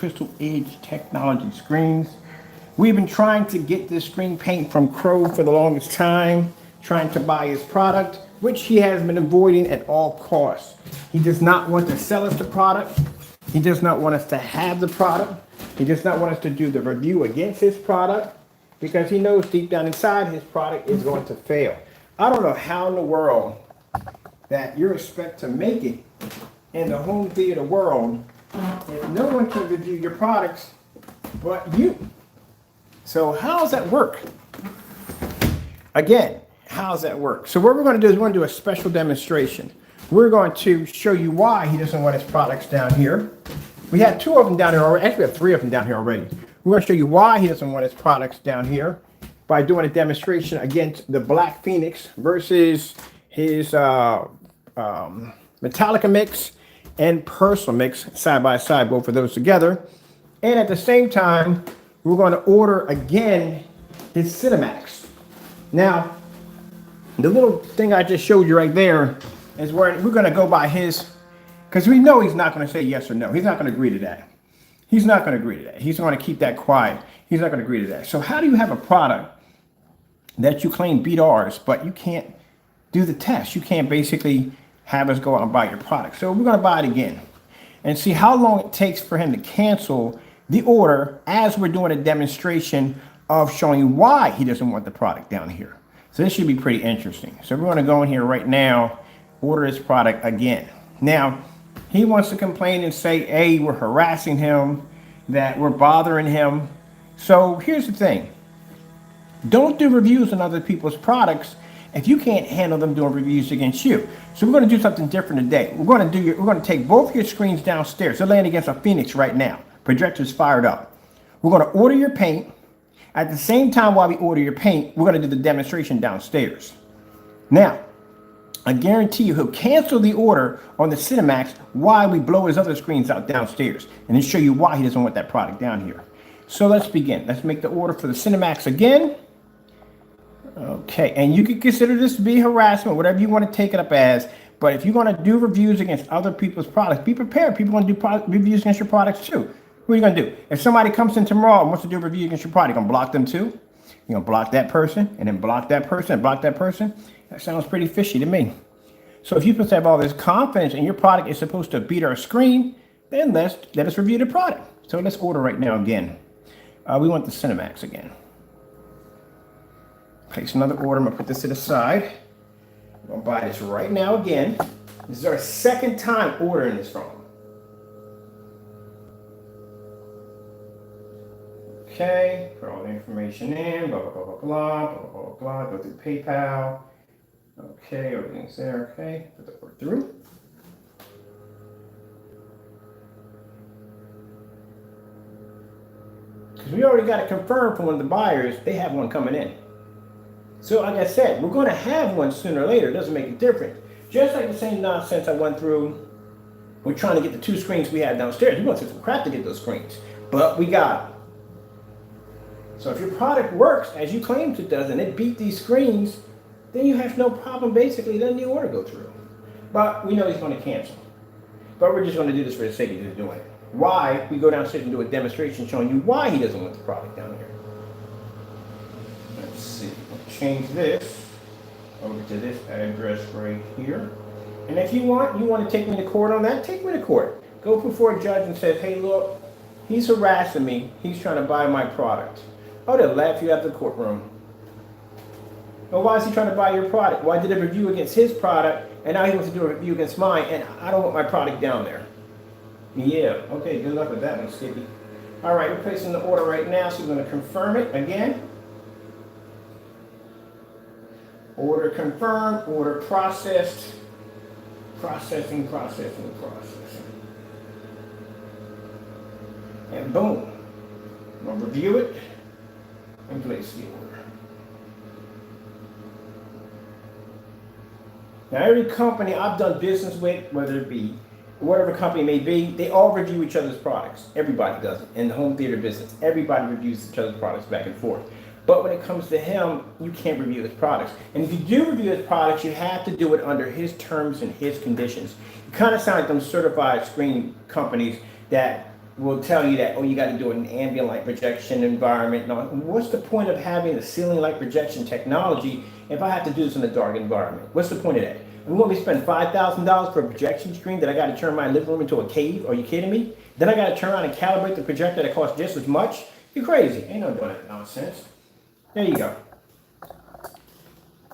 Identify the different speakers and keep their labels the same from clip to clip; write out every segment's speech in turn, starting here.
Speaker 1: Crystal Edge technology screens. We've been trying to get this screen paint from CROW for the longest time, trying to buy his product, which he has been avoiding at all costs. He does not want to sell us the product. He does not want us to have the product. He does not want us to do the review against his product because he knows deep down inside his product is going to fail. I don't know how in the world that you expect to make it in the home theater world if no one can review your products but you. So how does that work? Again, how does that work? So what we're going to do is we're going to do a special demonstration. We're going to show you why he doesn't want his products down here. We have two of them down here already. Actually, we have three of them down here already. We're going to show you why he doesn't want his products down here by doing a demonstration against the Black Phoenix versus his Metallica mix and personal mix side by side, both of those together. And at the same time, we're going to order again his Cinemax. Now, the little thing I just showed you right there is where we're going to go by his, because we know he's not going to say yes or no. He's not going to agree to that. He's not going to agree to that. He's going to keep that quiet. He's not going to agree to that. So how do you have a product that you claim beat ours, but you can't do the test? You can't basically have us go out and buy your product. So we're going to buy it again and see how long it takes for him to cancel the order as we're doing a demonstration of showing why he doesn't want the product down here. So this should be pretty interesting. So we're going to go in here right now, order his product again. Now, he wants to complain and say, hey, we're harassing him, that we're bothering him. So here's the thing. Don't do reviews on other people's products if you can't handle them doing reviews against you. So we're going to do something different today. We're going to take both your screens downstairs. They're laying against a Phoenix right now. Projector's fired up. We're going to order your paint. At the same time while we order your paint, we're going to do the demonstration downstairs. Now, I guarantee you he'll cancel the order on the Cinemax while we blow his other screens out downstairs and then show you why he doesn't want that product down here. So let's begin. Let's make the order for the Cinemax again. Okay, and you can consider this to be harassment, whatever you want to take it up as. But if you're going to do reviews against other people's products, be prepared. People are going to do reviews against your products too. What are you going to do? If somebody comes in tomorrow and wants to do a review against your product, you're going to block them too? You're going to block that person and then block that person and block that person? That sounds pretty fishy to me. So if you're supposed to have all this confidence and your product is supposed to beat our screen, then let us review the product. So let's order right now again. We want the Cinemax again. Place another order. I'm going to put this to the side. I'm going to buy this right now again. This is our second time ordering this from him. Okay, put all the information in, blah, blah, blah, blah, blah, blah, blah, blah, go through PayPal. Okay, everything's there, okay, put the order through. Because we already got it confirmed from one of the buyers, they have one coming in. So like I said, we're going to have one sooner or later. It doesn't make a difference. Just like the same nonsense I went through, we're trying to get the two screens we had downstairs. We went through some crap to get those screens, but we got them. So if your product works as you claim it does and it beat these screens, then you have no problem basically letting the order go through. But we know he's going to cancel. But we're just going to do this for the sake of just doing it. Why? We go downstairs and do a demonstration showing you why he doesn't want the product down here. Let's see. We'll change this over to this address right here. And if you want to take me to court on that, take me to court. Go before a judge and say, hey, look, he's harassing me. He's trying to buy my product. Oh, they'll laugh you out of the courtroom. Well, why is he trying to buy your product? Well, I did a review against his product, and now he wants to do a review against mine, and I don't want my product down there. Yeah, okay, good luck with that one, Skippy. All right, we're placing the order right now, so we're going to confirm it again. Order confirmed, order processed, processing. And boom. I'm going to review it and place the order. Now, every company I've done business with, whether it be whatever company it may be, they all review each other's products. Everybody does it. In the home theater business, everybody reviews each other's products back and forth. But when it comes to him, you can't review his products. And if you do review his products, you have to do it under his terms and his conditions. You kind of sound like them certified screen companies that will tell you that, oh, you got to do it in an ambient light projection environment. Now, what's the point of having a ceiling light projection technology if I have to do this in a dark environment? What's the point of that? We want me to spend $5,000 for a projection screen that I got to turn my living room into a cave? Are you kidding me? Then I got to turn around and calibrate the projector that costs just as much? You're crazy. Ain't no doing that nonsense. There you go.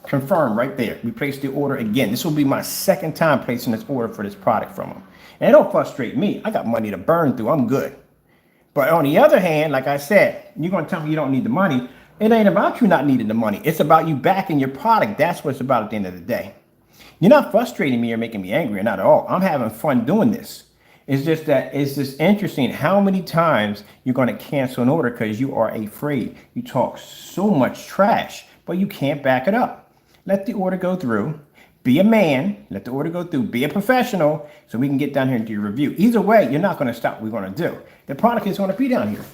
Speaker 1: Confirm right there. We placed the order again. This will be my second time placing this order for this product from them. And it don't frustrate me. I got money to burn through. I'm good. But on the other hand, like I said, you're going to tell me you don't need the money. It ain't about you not needing the money. It's about you backing your product. That's what it's about at the end of the day. You're not frustrating me or making me angry, not at all. I'm having fun doing this. It's just that it's just interesting how many times you're going to cancel an order because you are afraid. You talk so much trash, but you can't back it up. Let the order go through. Be a man. Let the order go through. Be a professional so we can get down here and do your review. Either way, you're not going to stop what we're going to do. The product is going to be down here.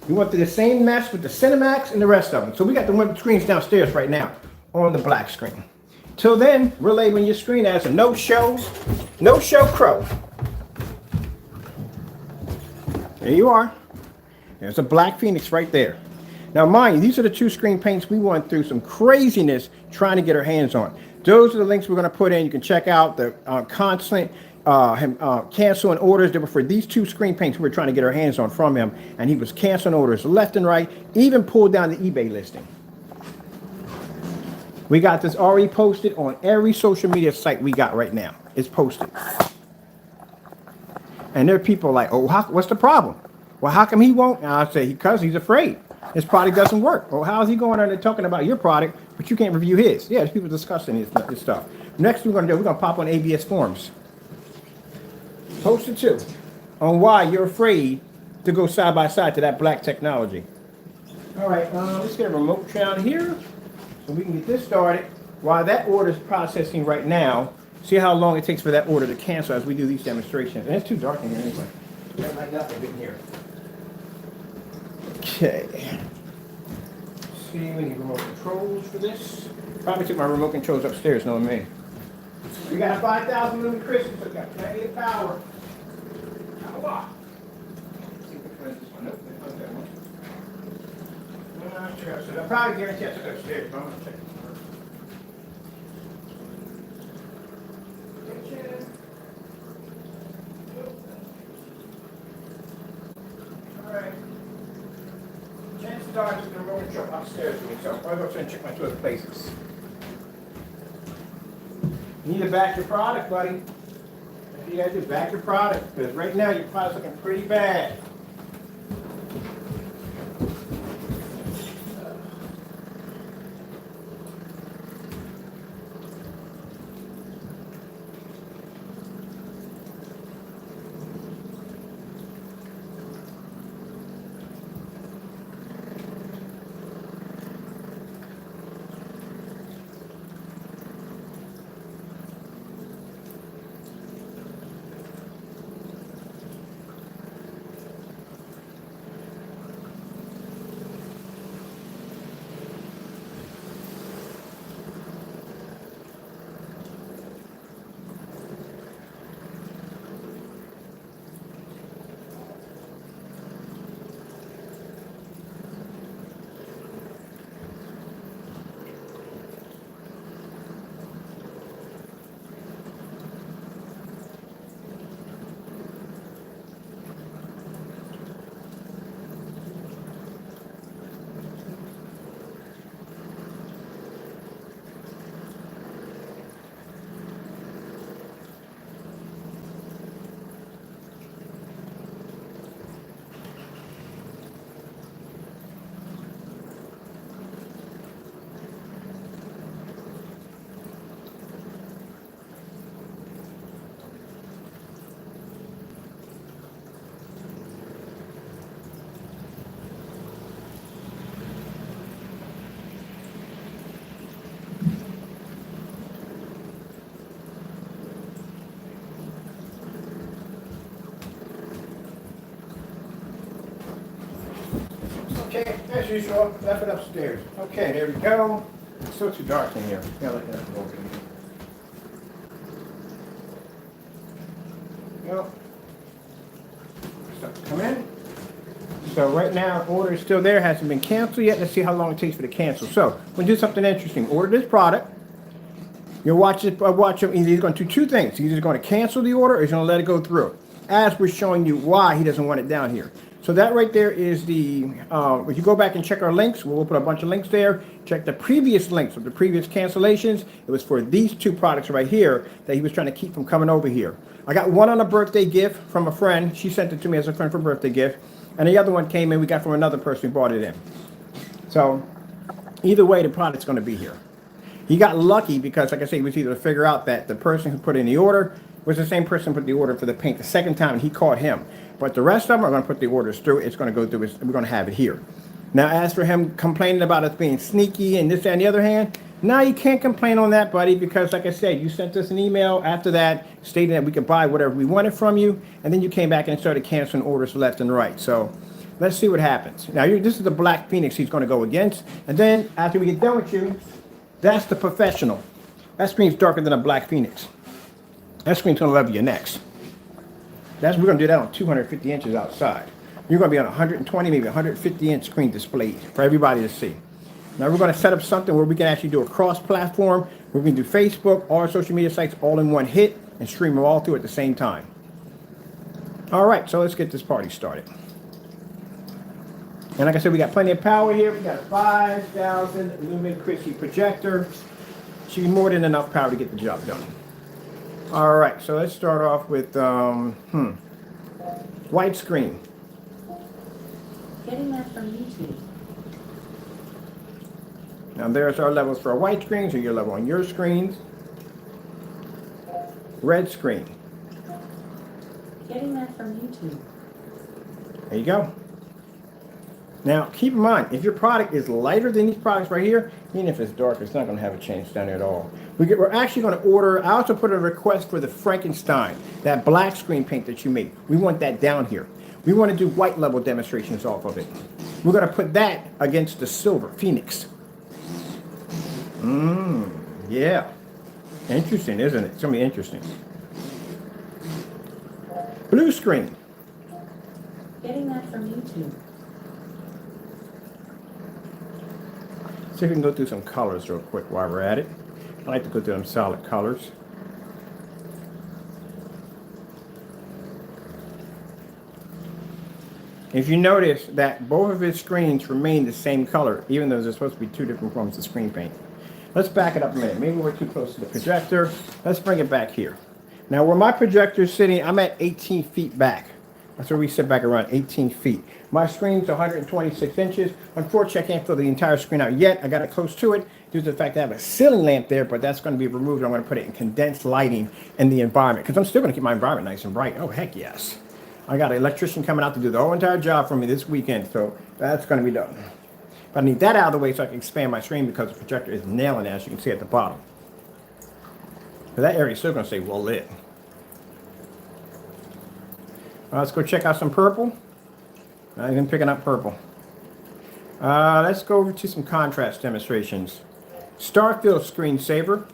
Speaker 1: We went through the same mess with the Cinemax and the rest of them. So we got the screens downstairs right now on the black screen. Till then, we're labeling your screen as a no-show CROW. There you are. There's a black Phoenix right there. Now, mind you, these are the two screen paints we went through some craziness trying to get our hands on. Those are the links we're going to put in. You can check out the constant canceling orders that were for these two screen paints we were trying to get our hands on from him. And he was canceling orders left and right, even pulled down the eBay listing. We got this already posted on every social media site we got right now. It's posted. And there are people like, oh, what's the problem? Well, how come he won't? And I say, because he's afraid. His product doesn't work. Well, how is he going on there talking about your product, but you can't review his? Yeah, there's people discussing this stuff. Next we're going to pop on ABS forums. Posted too on why you're afraid to go side by side to that black technology. All right, let's get a remote down here so we can get this started. While that order is processing right now, see how long it takes for that order to cancel as we do these demonstrations. And it's too dark in here anyway. That might not have been here. Okay. Let's see, we need remote controls for this. Probably took my remote controls upstairs, knowing me. We got a 5,000 lumen crystal, so we got plenty of power. Power. Let's see which one is this one. Nope, that's not that one. I'm not sure. So I probably guarantee I took it upstairs, but I'm going to check it first. Alright. Chances are I took the remote control upstairs with me, so I'll probably go and check my two other places. You need to back your product, buddy. That's what you gotta do, back your product. Because right now your product's looking pretty bad. Okay, as usual, left it upstairs. Okay, there we go. It's still too dark in here. Yeah, let that go in here. Go. Start to come in. So right now, order is still there, hasn't been canceled yet. Let's see how long it takes for the cancel. So we'll do something interesting. Order this product. You'll watch him. He's going to do two things. He's either going to cancel the order or he's going to let it go through. As we're showing you why he doesn't want it down here. So that right there is the, if you go back and check our links, we'll put a bunch of links there. Check the previous links of the previous cancellations. It was for these two products right here that he was trying to keep from coming over here. I got one on a birthday gift from a friend. She sent it to me as a friend for a birthday gift. And the other one came in, we got from another person who brought it in. So either way, the product's going to be here. He got lucky because, like I said, he was able to figure out that the person who put in the order was the same person who put the order for the paint the second time, and he caught him. But the rest of them are going to put the orders through. It's going to go through. We're going to have it here. Now, as for him complaining about us being sneaky and this, that, and the other hand, now you can't complain on that, buddy, because, like I said, you sent us an email after that stating that we could buy whatever we wanted from you, and then you came back and started canceling orders left and right. So let's see what happens. Now, this is the Black Phoenix he's going to go against. And then after we get done with you, that's the Professional. That screen's darker than a Black Phoenix. That screen's going to level your necks. We're going to do that on 250 inches outside. You're going to be on 120, maybe 150-inch screen displayed for everybody to see. Now we're going to set up something where we can actually do a cross-platform. We're going to do Facebook, all our social media sites, all in one hit, and stream them all through at the same time. All right, so let's get this party started. And like I said, we got plenty of power here. We got a 5,000 lumen Christie projector. Should be more than enough power to get the job done. All right, so let's start off with white screen.
Speaker 2: Getting that from YouTube.
Speaker 1: Now there's our levels for a white screen, so your level on your screens. Red screen.
Speaker 2: Getting that from YouTube.
Speaker 1: There you go. Now keep in mind, if your product is lighter than these products right here, even if it's dark, it's not going to have a change down there at all. We're actually going to order, I also put a request for the Frankenstein, that black screen paint that you made. We want that down here. We want to do white level demonstrations off of it. We're going to put that against the silver Phoenix. Yeah. Interesting, isn't it? It's going to be interesting. Blue screen.
Speaker 2: Getting that from YouTube.
Speaker 1: See if we can go through some colors real quick while we're at it. I like to go through them solid colors. If you notice that both of his screens remain the same color, even though there's supposed to be two different forms of screen paint. Let's back it up a minute. Maybe we're too close to the projector. Let's bring it back here. Now where my projector is sitting, I'm at 18 feet back. That's where we sit back, around 18 feet. My screen's 126 inches. Unfortunately, I can't fill the entire screen out yet. I got it close to it due to the fact that I have a ceiling lamp there, but that's going to be removed. I'm going to put it in condensed lighting in the environment because I'm still going to keep my environment nice and bright. Oh, heck yes. I got an electrician coming out to do the whole entire job for me this weekend, so that's going to be done. But I need that out of the way so I can expand my screen because the projector is nailing it, as you can see at the bottom. But that area is still going to stay well lit. Let's go check out some purple. Not even picking up purple. Let's go over to some contrast demonstrations. Starfield screensaver.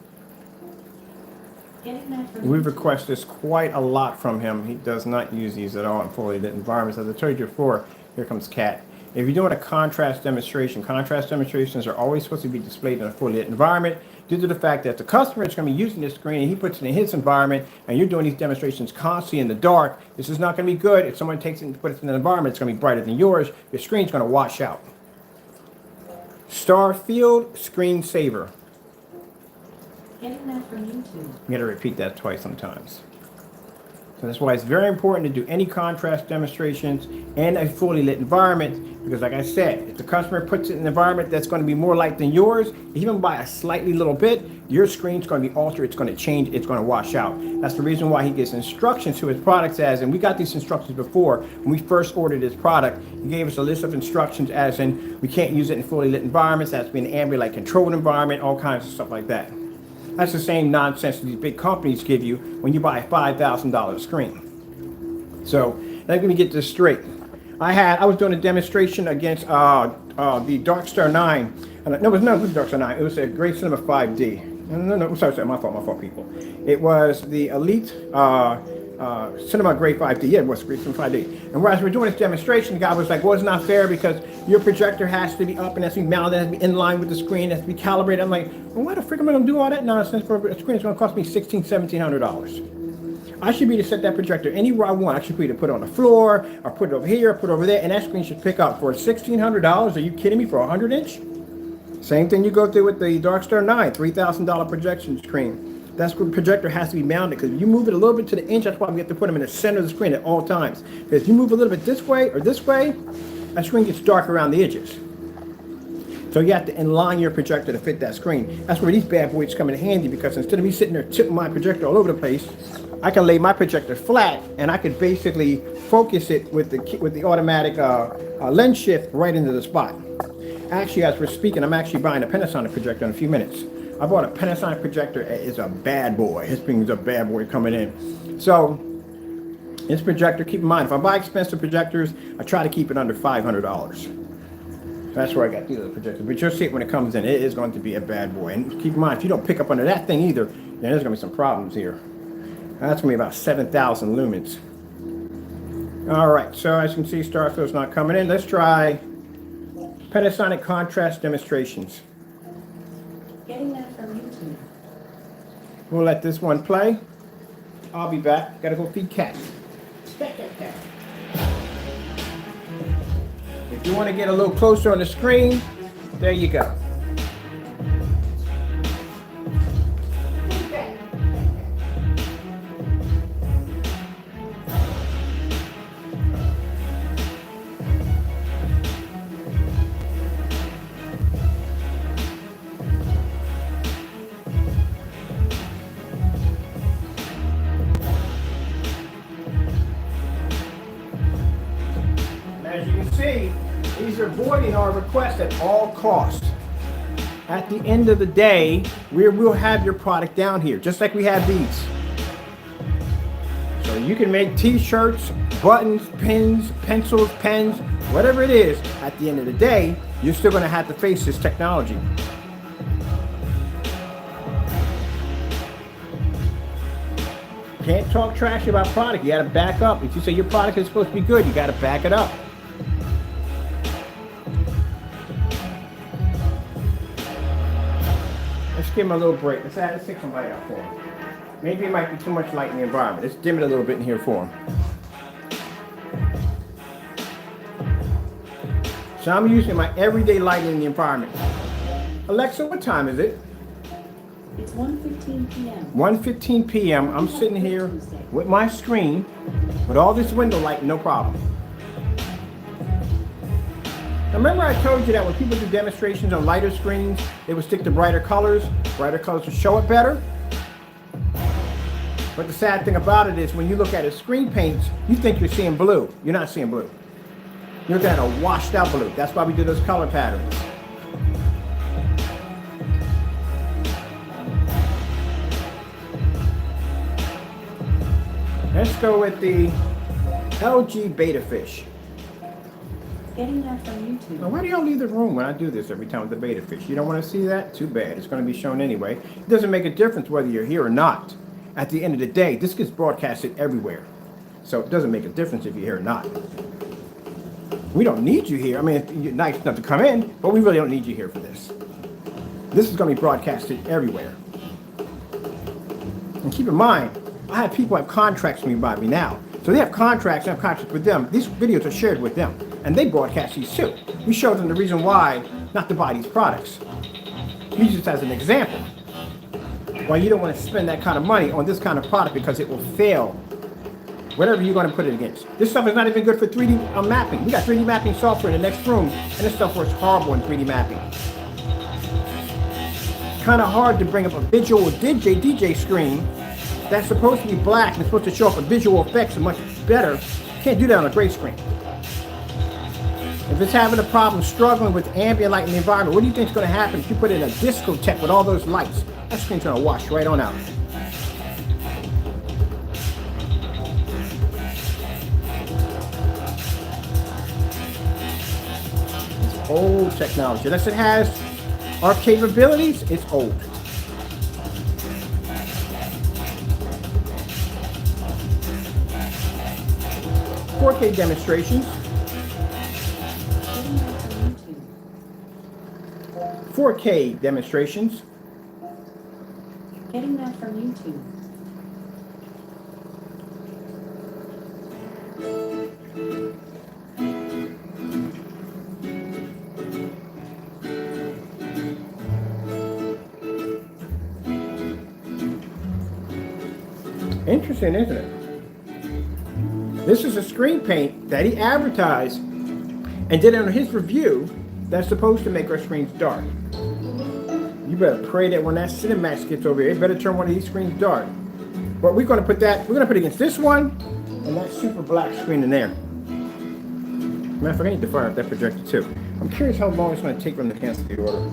Speaker 1: We've requested this quite a lot from him. He does not use these at all in fully lit environments. As I told you before, here comes Cat. If you're doing a contrast demonstrations are always supposed to be displayed in a fully lit environment due to the fact that the customer is going to be using this screen and he puts it in his environment and you're doing these demonstrations constantly in the dark. This is not going to be good. If someone takes it and puts it in an environment, it's going to be brighter than yours. Your screen's going to wash out. Starfield screensaver.
Speaker 2: Getting that from YouTube.
Speaker 1: You got to repeat that twice sometimes. So that's why it's very important to do any contrast demonstrations in a fully lit environment because like I said, if the customer puts it in an environment that's going to be more light than yours, even by a slightly little bit, your screen's going to be altered, it's going to change, it's going to wash out. That's the reason why he gives instructions to his products as, and we got these instructions before when we first ordered this product. He gave us a list of instructions as in we can't use it in fully lit environments, it has to be an ambient light controlled environment, all kinds of stuff like that. That's the same nonsense that these big companies give you when you buy a $5,000 screen. So let me get this straight. I was doing a demonstration against the Darkstar 9. No, it wasn't Darkstar 9. It was a Great Cinema 5D. No, sorry, my fault, people. It was the Elite Cinema Grade 5D. Yeah, it was Cinema 5D. And whereas we're doing this demonstration, the guy was like, well, it's not fair because your projector has to be up and has to be mounted, has to be in line with the screen, has to be calibrated. I'm like, well, why the frick am I going to do all that nonsense for a screen? It's going to cost me $1,600, $1,700. I should be able to set that projector anywhere I want. I should be able to put it on the floor, or put it over here, or put it over there, and that screen should pick up for $1,600. Are you kidding me? For a 100-inch? Same thing you go through with the Darkstar 9, $3,000 projection screen. That projector has to be mounted because if you move it a little bit to the inch, that's why we have to put them in the center of the screen at all times. Because if you move a little bit this way or this way, that screen gets dark around the edges. So you have to align your projector to fit that screen. That's where these bad boys come in handy, because instead of me sitting there tipping my projector all over the place, I can lay my projector flat and I could basically focus it with the automatic lens shift right into the spot. Actually, as we're speaking, I'm actually buying a Panasonic projector in a few minutes. I bought a Panasonic projector. It's a bad boy. This thing's a bad boy coming in. So this projector, keep in mind, if I buy expensive projectors, I try to keep it under $500. That's where I got these other projectors. But you'll see it when it comes in. It is going to be a bad boy. And keep in mind, if you don't pick up under that thing either, then there's going to be some problems here. That's going to be about 7,000 lumens. All right, so as you can see, Starfield's not coming in. Let's try Panasonic contrast demonstrations.
Speaker 2: Getting that from YouTube.
Speaker 1: We'll let this one play. I'll be back. Gotta go feed cats. If you want to get a little closer on the screen, there you go. As you can see, these are voiding our request at all costs. At the end of the day, we'll have your product down here, just like we have these. So you can make t-shirts, buttons, pins, pencils, pens, whatever it is. At the end of the day, you're still going to have to face this technology. Can't talk trash about product. You got to back up. If you say your product is supposed to be good, you got to back it up. Let's give him a little break. Let's take some light out for him. Maybe it might be too much light in the environment. Let's dim it a little bit in here for him. So I'm using my everyday lighting in the environment. Alexa, what time is it?
Speaker 2: It's 1:15 p.m.
Speaker 1: 1:15 p.m. I'm sitting here with my screen, with all this window light, no problem. Now remember I told you that when people do demonstrations on lighter screens, they would stick to brighter colors. Brighter colors will show it better. But the sad thing about it is when you look at a screen paints, you think you're seeing blue. You're not seeing blue. You're looking at a washed out blue. That's why we do those color patterns. Let's go with the LG Beta Fish.
Speaker 2: Getting that from YouTube.
Speaker 1: Now, why do y'all leave the room when I do this every time with the Beta Fish? You don't want to see that? Too bad. It's going to be shown anyway. It doesn't make a difference whether you're here or not. At the end of the day, this gets broadcasted everywhere. So it doesn't make a difference if you're here or not. We don't need you here. I mean, you're nice enough to come in, but we really don't need you here for this. This is going to be broadcasted everywhere. And keep in mind, I have people have contracts with me by me now. So they have contracts, I have contracts with them. These videos are shared with them. And they broadcast these too. We show them the reason why not to buy these products. Use this as an example. Why you don't want to spend that kind of money on this kind of product because it will fail. Whatever you're going to put it against. This stuff is not even good for 3D mapping. We got 3D mapping software in the next room, and this stuff works horrible in 3D mapping. Kind of hard to bring up a visual DJ screen that's supposed to be black and it's supposed to show up a visual effects much better. Can't do that on a gray screen. If it's having a problem struggling with ambient light in the environment, what do you think is going to happen if you put in a discotheque with all those lights? That screen's going to wash right on out. It's old technology. Unless it has our capabilities, it's old. 4K demonstrations.
Speaker 2: Getting that from YouTube.
Speaker 1: 4K demonstrations.
Speaker 2: Getting that from YouTube.
Speaker 1: Interesting, isn't it? This is a screen paint that he advertised and did it on his review that's supposed to make our screens dark. You better pray that when that Cinemax gets over here, it better turn one of these screens dark. But we're going to put it against this one and that super black screen in there. Matter of fact, I need to fire up that projector too. I'm curious how long it's going to take them to cancel the order.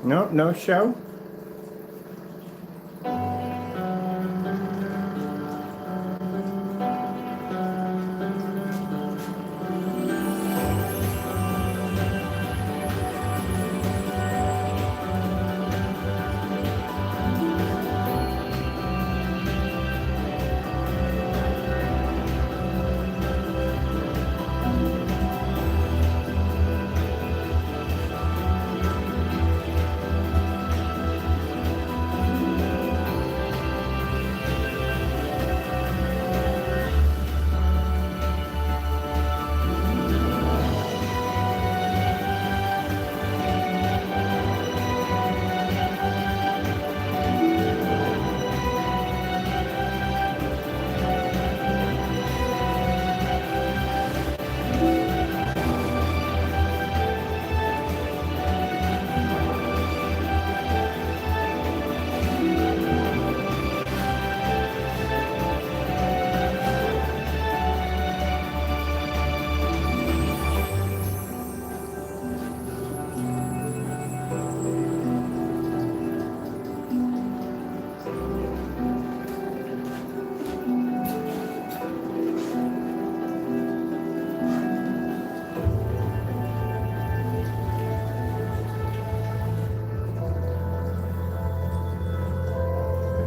Speaker 1: No, no show.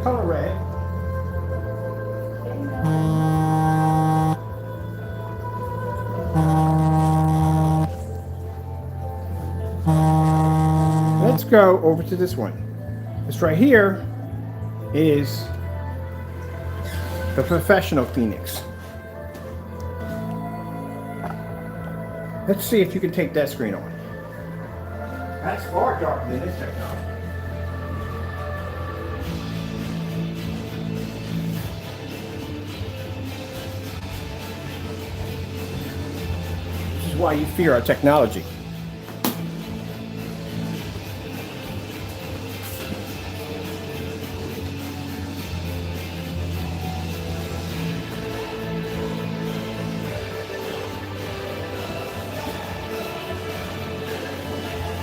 Speaker 1: Color red.
Speaker 2: Getting that
Speaker 1: Let's go over to this one. This right here is the Professional Phoenix. Let's see if you can take that screen on. That's far darker than this technology. This is why you fear our technology.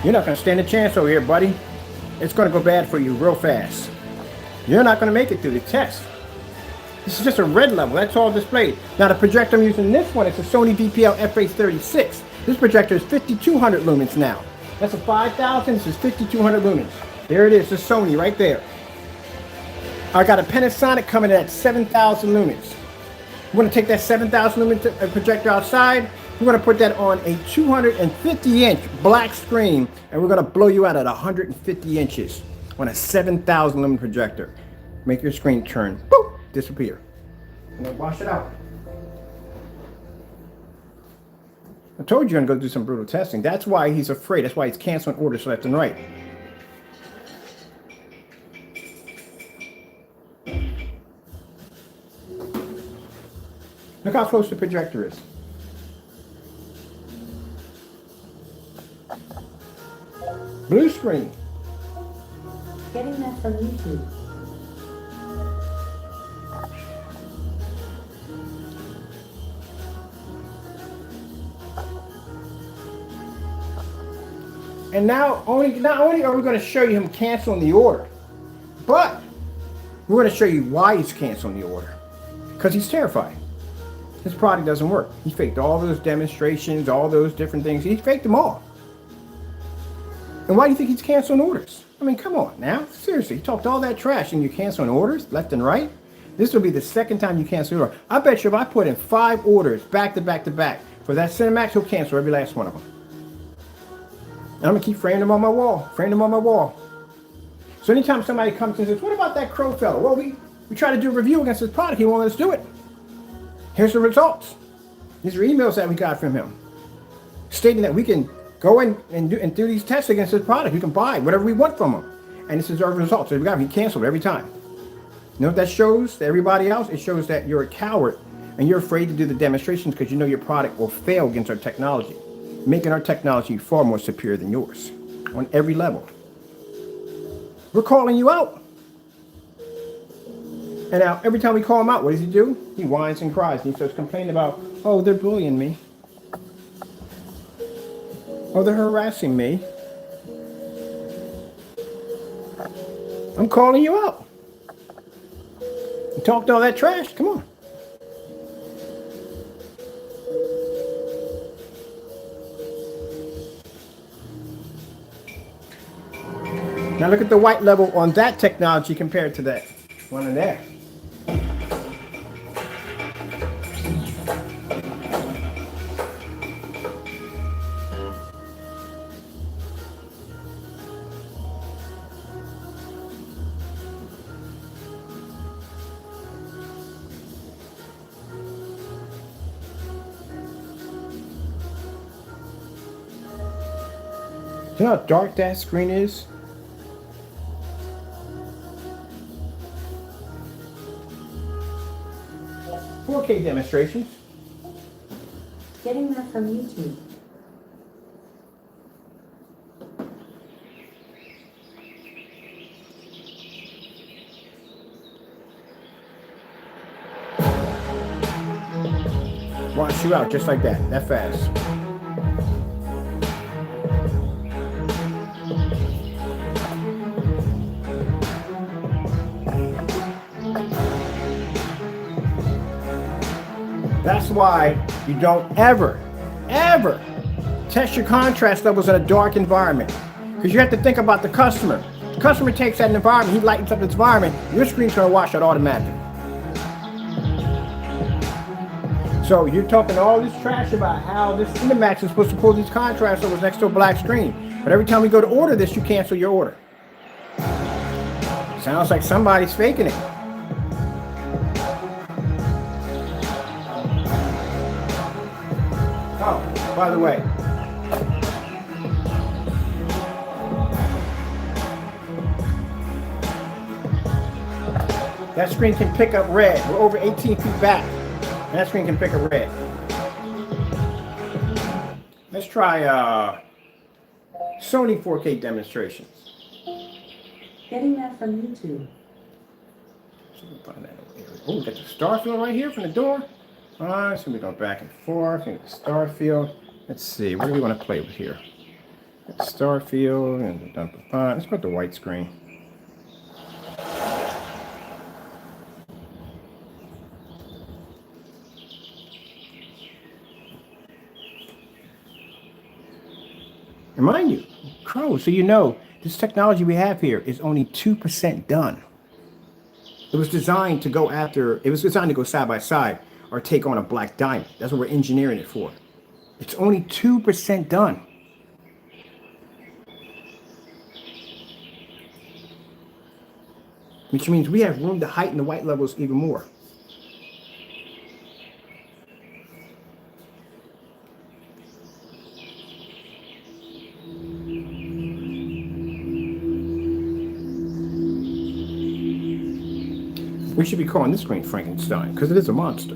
Speaker 1: You're not going to stand a chance over here, buddy. It's going to go bad for you real fast. You're not going to make it through the test. This is just a red level. That's all displayed. Now, the projector I'm using this one is a Sony VPL FH36. This projector is 5200 lumens now. That's a 5000. This is 5200 lumens. There it is, the Sony right there. I got a Panasonic coming in at 7000 lumens. We're going to take that 7000 lumen projector outside. We're going to put that on a 250-inch black screen, and we're going to blow you out at 150 inches on a 7,000 lumen projector. Make your screen turn, boop, disappear, and then wash it out. I told you I'm going to go do some brutal testing. That's why he's afraid. That's why he's canceling orders left and right. Look how close the projector is. Blue screen.
Speaker 2: Getting that from YouTube.
Speaker 1: And not only are we going to show you him canceling the order, but we're going to show you why he's canceling the order. Because he's terrified. His product doesn't work. He faked all those demonstrations, all those different things. He faked them all. And why do you think he's canceling orders? I mean, come on now. Seriously, you talked all that trash and you're canceling orders left and right? This will be the second time you cancel an order. I bet you if I put in 5 orders back to back to back for that Cinemax, he'll cancel every last one of them. And I'm going to keep framing them on my wall. Frame them on my wall. So anytime somebody comes and says, what about that Crow fellow? Well, we tried to do a review against his product. He won't let us do it. Here's the results. These are emails that we got from him stating that we can go in and do these tests against his product. We can buy whatever we want from him. And this is our results. So we got him canceled every time. You know what that shows to everybody else? It shows that you're a coward and you're afraid to do the demonstrations because you know your product will fail against our technology, making our technology far more superior than yours on every level. We're calling you out. And now every time we call him out, what does he do? He whines and cries and he starts complaining about, oh, they're bullying me. Oh, they're harassing me. I'm calling you out. You talked all that trash. Come on. Now look at the white level on that technology compared to that one in there. You know how dark that screen is? Okay, demonstrations.
Speaker 2: Getting that from YouTube.
Speaker 1: Wash you out just like that fast. That's why you don't ever test your contrast levels in a dark environment. Because you have to think about the customer. The customer takes that environment, he lightens up the environment, your screen's going to wash out automatically. So you're talking all this trash about how this Cinemax is supposed to pull these contrast levels next to a black screen. But every time we go to order this, you cancel your order. Sounds like somebody's faking it. Oh, by the way, that screen can pick up red. We're over 18 feet back, and that screen can pick up red. Let's try Sony 4K demonstrations.
Speaker 2: Getting that from YouTube.
Speaker 1: So we'll find that over here. Oh, we got the star field right here from the door. All right, so we go back and forth. And the star field. Let's see, what do we want to play with here? Got the star field and the let's put the white screen. Remind you, Crow, so you know, this technology we have here is only 2% done. It was designed to go side by side or take on a black diamond. That's what we're engineering it for. It's only 2% done. Which means we have room to heighten the white levels even more. We should be calling this screen Frankenstein because it is a monster.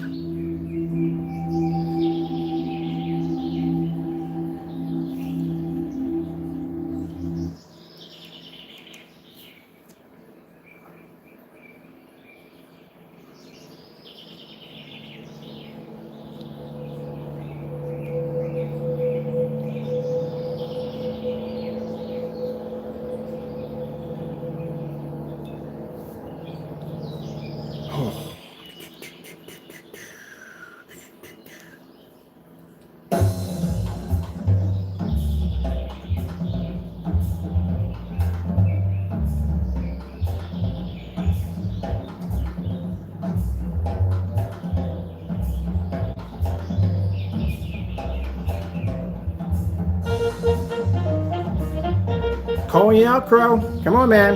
Speaker 1: Calling you out, Crow. Come on, man.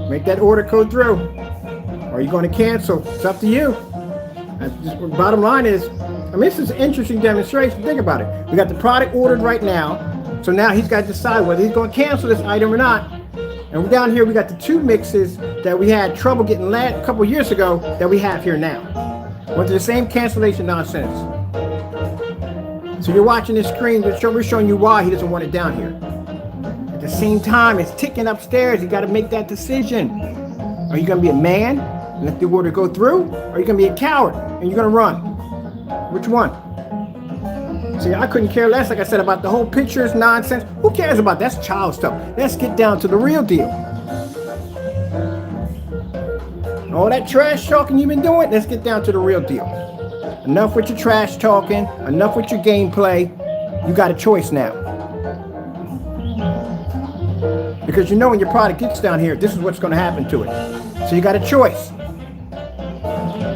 Speaker 1: Make that order go through. Or are you going to cancel? It's up to you. Bottom line is, I mean, this is an interesting demonstration. Think about it. We got the product ordered right now. So now he's got to decide whether he's going to cancel this item or not. And down here, we got the two mixes that we had trouble getting a couple years ago that we have here now. Went to the same cancellation nonsense. So you're watching this screen. We're showing you why he doesn't want it down here. At the same time, it's ticking upstairs. You got to make that decision. Are you going to be a man and let the order go through? Or are you going to be a coward and you're going to run? Which one? See, I couldn't care less, like I said, about the whole pictures nonsense. Who cares about that? That's child stuff. Let's get down to the real deal. All that trash talking you've been doing, let's get down to the real deal. Enough with your trash talking. Enough with your gameplay. You got a choice now. Because you know when your product gets down here, this is what's going to happen to it. So you got a choice.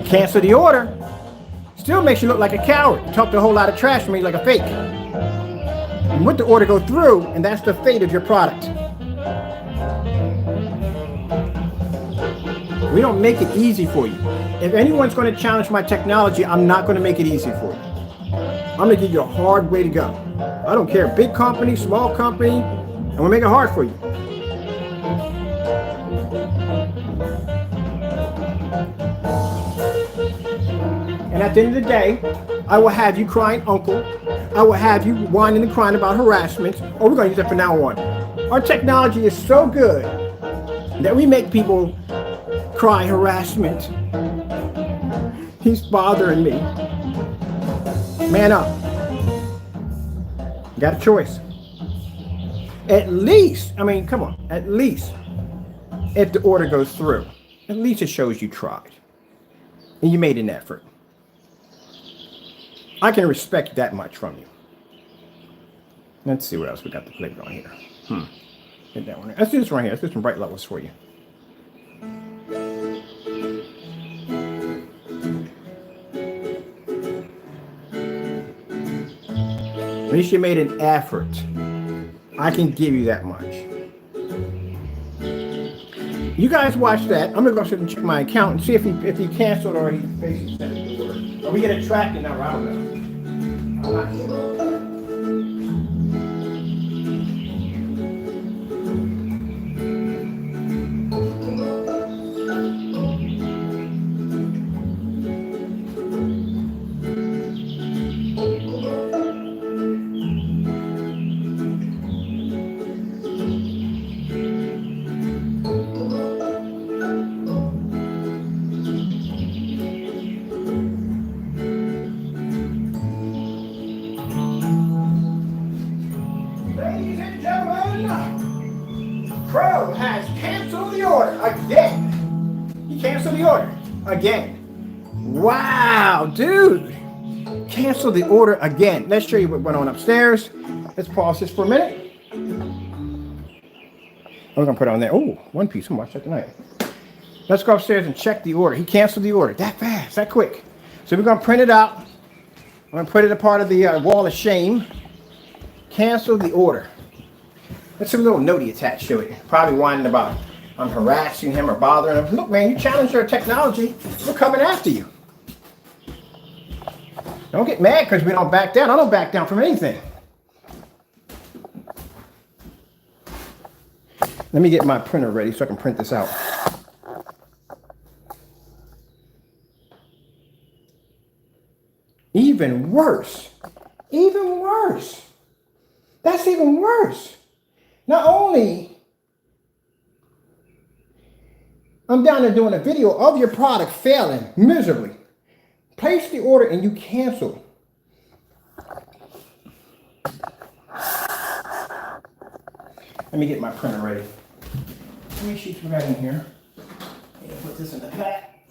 Speaker 1: Cancel the order. Still makes you look like a coward. You talked a whole lot of trash from me like a fake. And let the order go through, and that's the fate of your product. We don't make it easy for you. If anyone's going to challenge my technology, I'm not going to make it easy for you. I'm going to give you a hard way to go. I don't care, big company, small company, I'm going to make it hard for you. And at the end of the day, I will have you crying uncle. I will have you whining and crying about harassment. Oh, we're going to use that from now on. Our technology is so good that we make people cry harassment. He's bothering me. Man up. You got a choice. At least, I mean, come on, at least if the order goes through, at least it shows you tried and you made an effort. I can respect that much from you. Let's see what else we got to play on here. Get that one. Let's do this right here. Let's do some bright levels for you. At least you made an effort. I can give you that much. You guys watch that. I'm gonna go sit and check my account and see if he canceled or he basically sent it to order. Or we get a tracking number. I don't know. I'm not sure. CROW has canceled the order again. He canceled the order again. Wow, dude. Canceled the order again. Let's show you what went on upstairs. Let's pause this for a minute. We're going to put it on there. Oh, one piece. I'm watching that tonight. Let's go upstairs and check the order. He canceled the order. That fast, that quick. So we're going to print it out. I'm going to put it a part of the wall of shame. Cancel the order. There's some little notey attached to it. Probably whining about I'm harassing him or bothering him. Look, man, you challenged our technology. We're coming after you. Don't get mad because we don't back down. I don't back down from anything. Let me get my printer ready so I can print this out. Even worse. Even worse. That's even worse. Not only I'm down there doing a video of your product failing miserably. Place the order and you cancel. Let me get my printer ready. Let me sheets we got in here. Put this in the pack.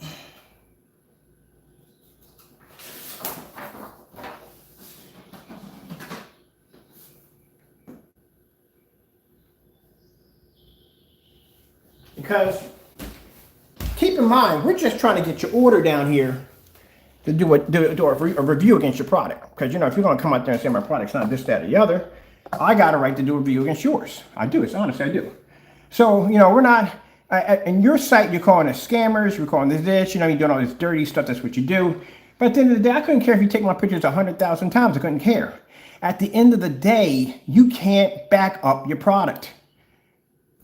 Speaker 1: because keep in mind, we're just trying to get your order down here to do a review against your product. Because, you know, if you're going to come out there and say my product's not this, that, or the other, I got a right to do a review against yours. I do. It's honest, I do. So, you know, we're not, in your site, you're calling us scammers, you're calling this, you know, you're doing all this dirty stuff, that's what you do. But at the end of the day, I couldn't care if you take my pictures 100,000 times, I couldn't care. At the end of the day, you can't back up your product.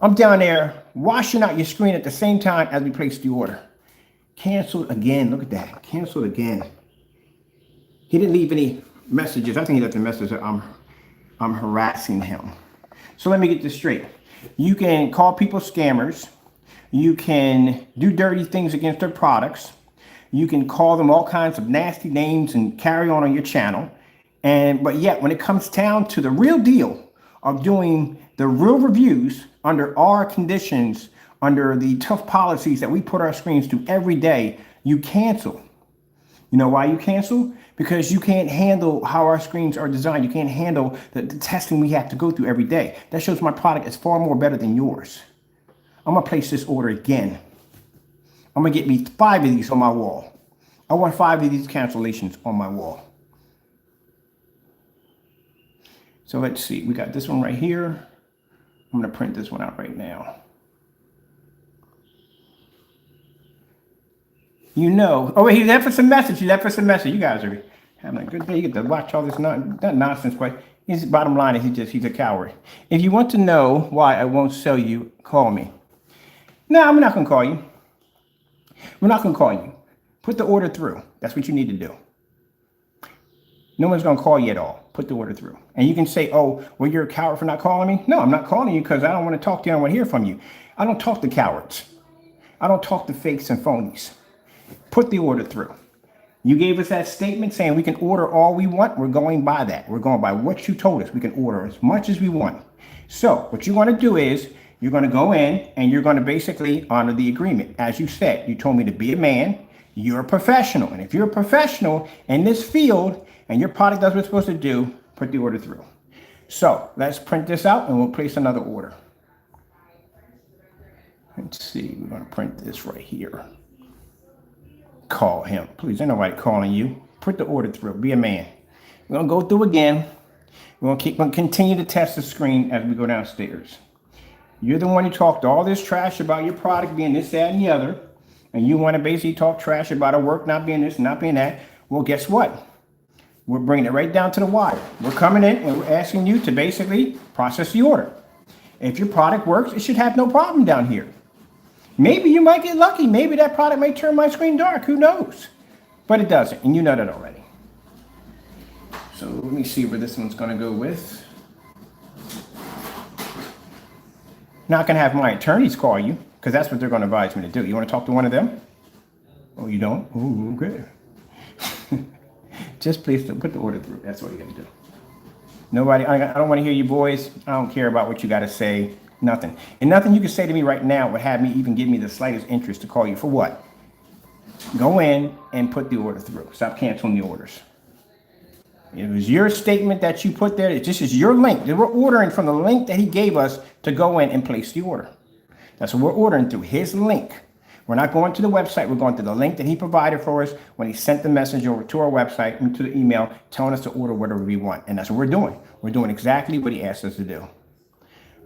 Speaker 1: I'm down there washing out your screen at the same time as we place the order. Canceled again, look at that, canceled again. He didn't leave any messages. I think he left a message that I'm harassing him. So let me get this straight. You can call people scammers. You can do dirty things against their products. You can call them all kinds of nasty names and carry on your channel. But yet when it comes down to the real deal of doing the real reviews under our conditions, under the tough policies that we put our screens to every day, you cancel. You know why you cancel? Because you can't handle how our screens are designed. You can't handle the testing we have to go through every day. That shows my product is far more better than yours. I'm gonna place this order again. I'm gonna get me 5 of these on my wall. I want 5 of these cancellations on my wall. So let's see, we got this one right here. I'm gonna print this one out right now. You know, oh wait, he left us a message. You guys are having a good day. You get to watch all this not nonsense, but his bottom line is he's a coward. If you want to know why I won't sell you, call me. No, I'm not gonna call you. We're not gonna call you. Put the order through. That's what you need to do. No one's gonna call you at all. Put the order through. And you can say, oh, well, you're a coward for not calling me. No, I'm not calling you because I don't want to talk to you. I don't want to hear from you. I don't talk to cowards. I don't talk to fakes and phonies. Put the order through. You gave us that statement saying we can order all we want. We're going by that. We're going by what you told us. We can order as much as we want. So what you want to do is you're going to go in and you're going to basically honor the agreement. As you said, you told me to be a man. You're a professional. And if you're a professional in this field and your product does what it's supposed to do, put the order through. So let's print this out and we'll place another order. Let's see. We're going to print this right here. Call him. Please, ain't nobody calling you. Put the order through. Be a man. We're going to go through again. We're going to continue to test the screen as we go downstairs. You're the one who talked all this trash about your product being this, that, and the other. And you want to basically talk trash about our work not being this, not being that. Well, guess what? We're bringing it right down to the wire. We're coming in and we're asking you to basically process the order. If your product works, it should have no problem down here. Maybe you might get lucky. Maybe that product may turn my screen dark. Who knows? But it doesn't, and you know that already. So let me see where this one's going to go with. Not going to have my attorneys call you, because that's what they're going to advise me to do. You want to talk to one of them? Oh, you don't? Ooh, good. Just please put the order through. That's what you got to do. Nobody, I don't want to hear you boys. I don't care about what you got to say. Nothing. And nothing you can say to me right now would have me even give me the slightest interest to call you. For what? Go in and put the order through. Stop canceling the orders. It was your statement that you put there. This is your link. We're ordering from the link that he gave us to go in and place the order. That's what we're ordering through, his link. We're not going to the website. We're going to the link that he provided for us when he sent the message over to our website and to the email telling us to order whatever we want. And that's what we're doing. We're doing exactly what he asked us to do.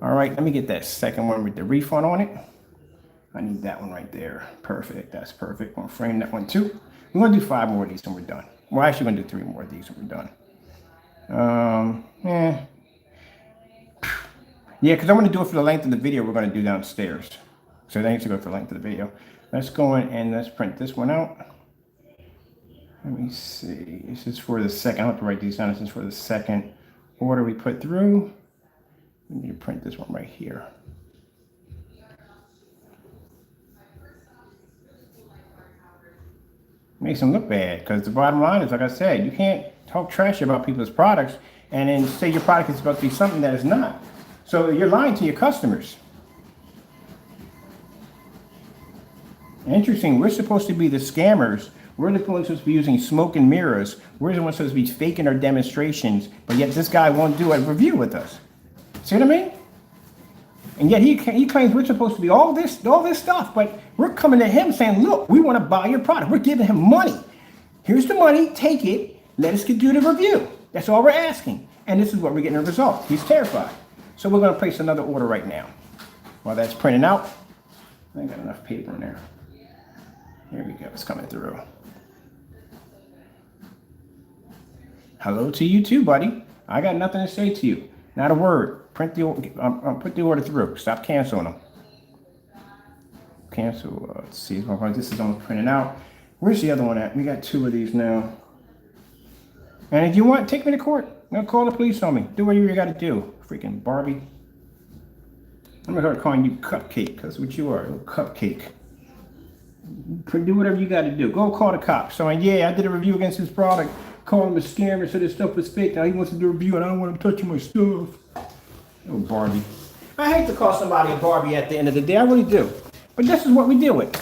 Speaker 1: All right, let me get that second one with the refund on it. I need that one right there. Perfect, that's perfect. I'm gonna frame that one too. We're gonna do 5 more of these and we're done. We're actually gonna do 3 more of these and we're done. Yeah, because I'm gonna do it for the length of the video we're gonna do downstairs. So that needs to go for the length of the video. Let's go in and let's print this one out. Let me see, this is for the second, I have to write these down. This is for the second order we put through. We need to print this one right here. Makes them look bad because the bottom line is, like I said, you can't talk trash about people's products and then say your product is supposed to be something that is not. So you're lying to your customers. Interesting, we're supposed to be the scammers. We're the ones supposed to be using smoke and mirrors. We're the ones supposed to be faking our demonstrations, but yet this guy won't do a review with us. See what I mean? And yet he claims we're supposed to be all this stuff, but we're coming to him saying, look, we want to buy your product. We're giving him money. Here's the money, take it, let us do the review. That's all we're asking. And this is what we're getting a result. He's terrified. So we're going to place another order right now. While that's printing out, I ain't got enough paper in there. Here we go, it's coming through. Hello to you too, buddy. I got nothing to say to you. Not a word. Put the order through. Stop canceling them. Cancel. Let's see. This is almost printing out. Where's the other one at? We got 2 of these now. And if you want, take me to court. I'll call the police on me. Do whatever you got to do. Freaking Barbie. I'm gonna start calling you Cupcake. That's what you are. A cupcake. Do whatever you got to do. Go call the cops. So yeah, I did a review against this product. Call him a scammer, said this stuff was fake. Now he wants to do a review and I don't want him touching my stuff. Oh, Barbie. I hate to call somebody a Barbie at the end of the day. I really do. But this is what we deal with.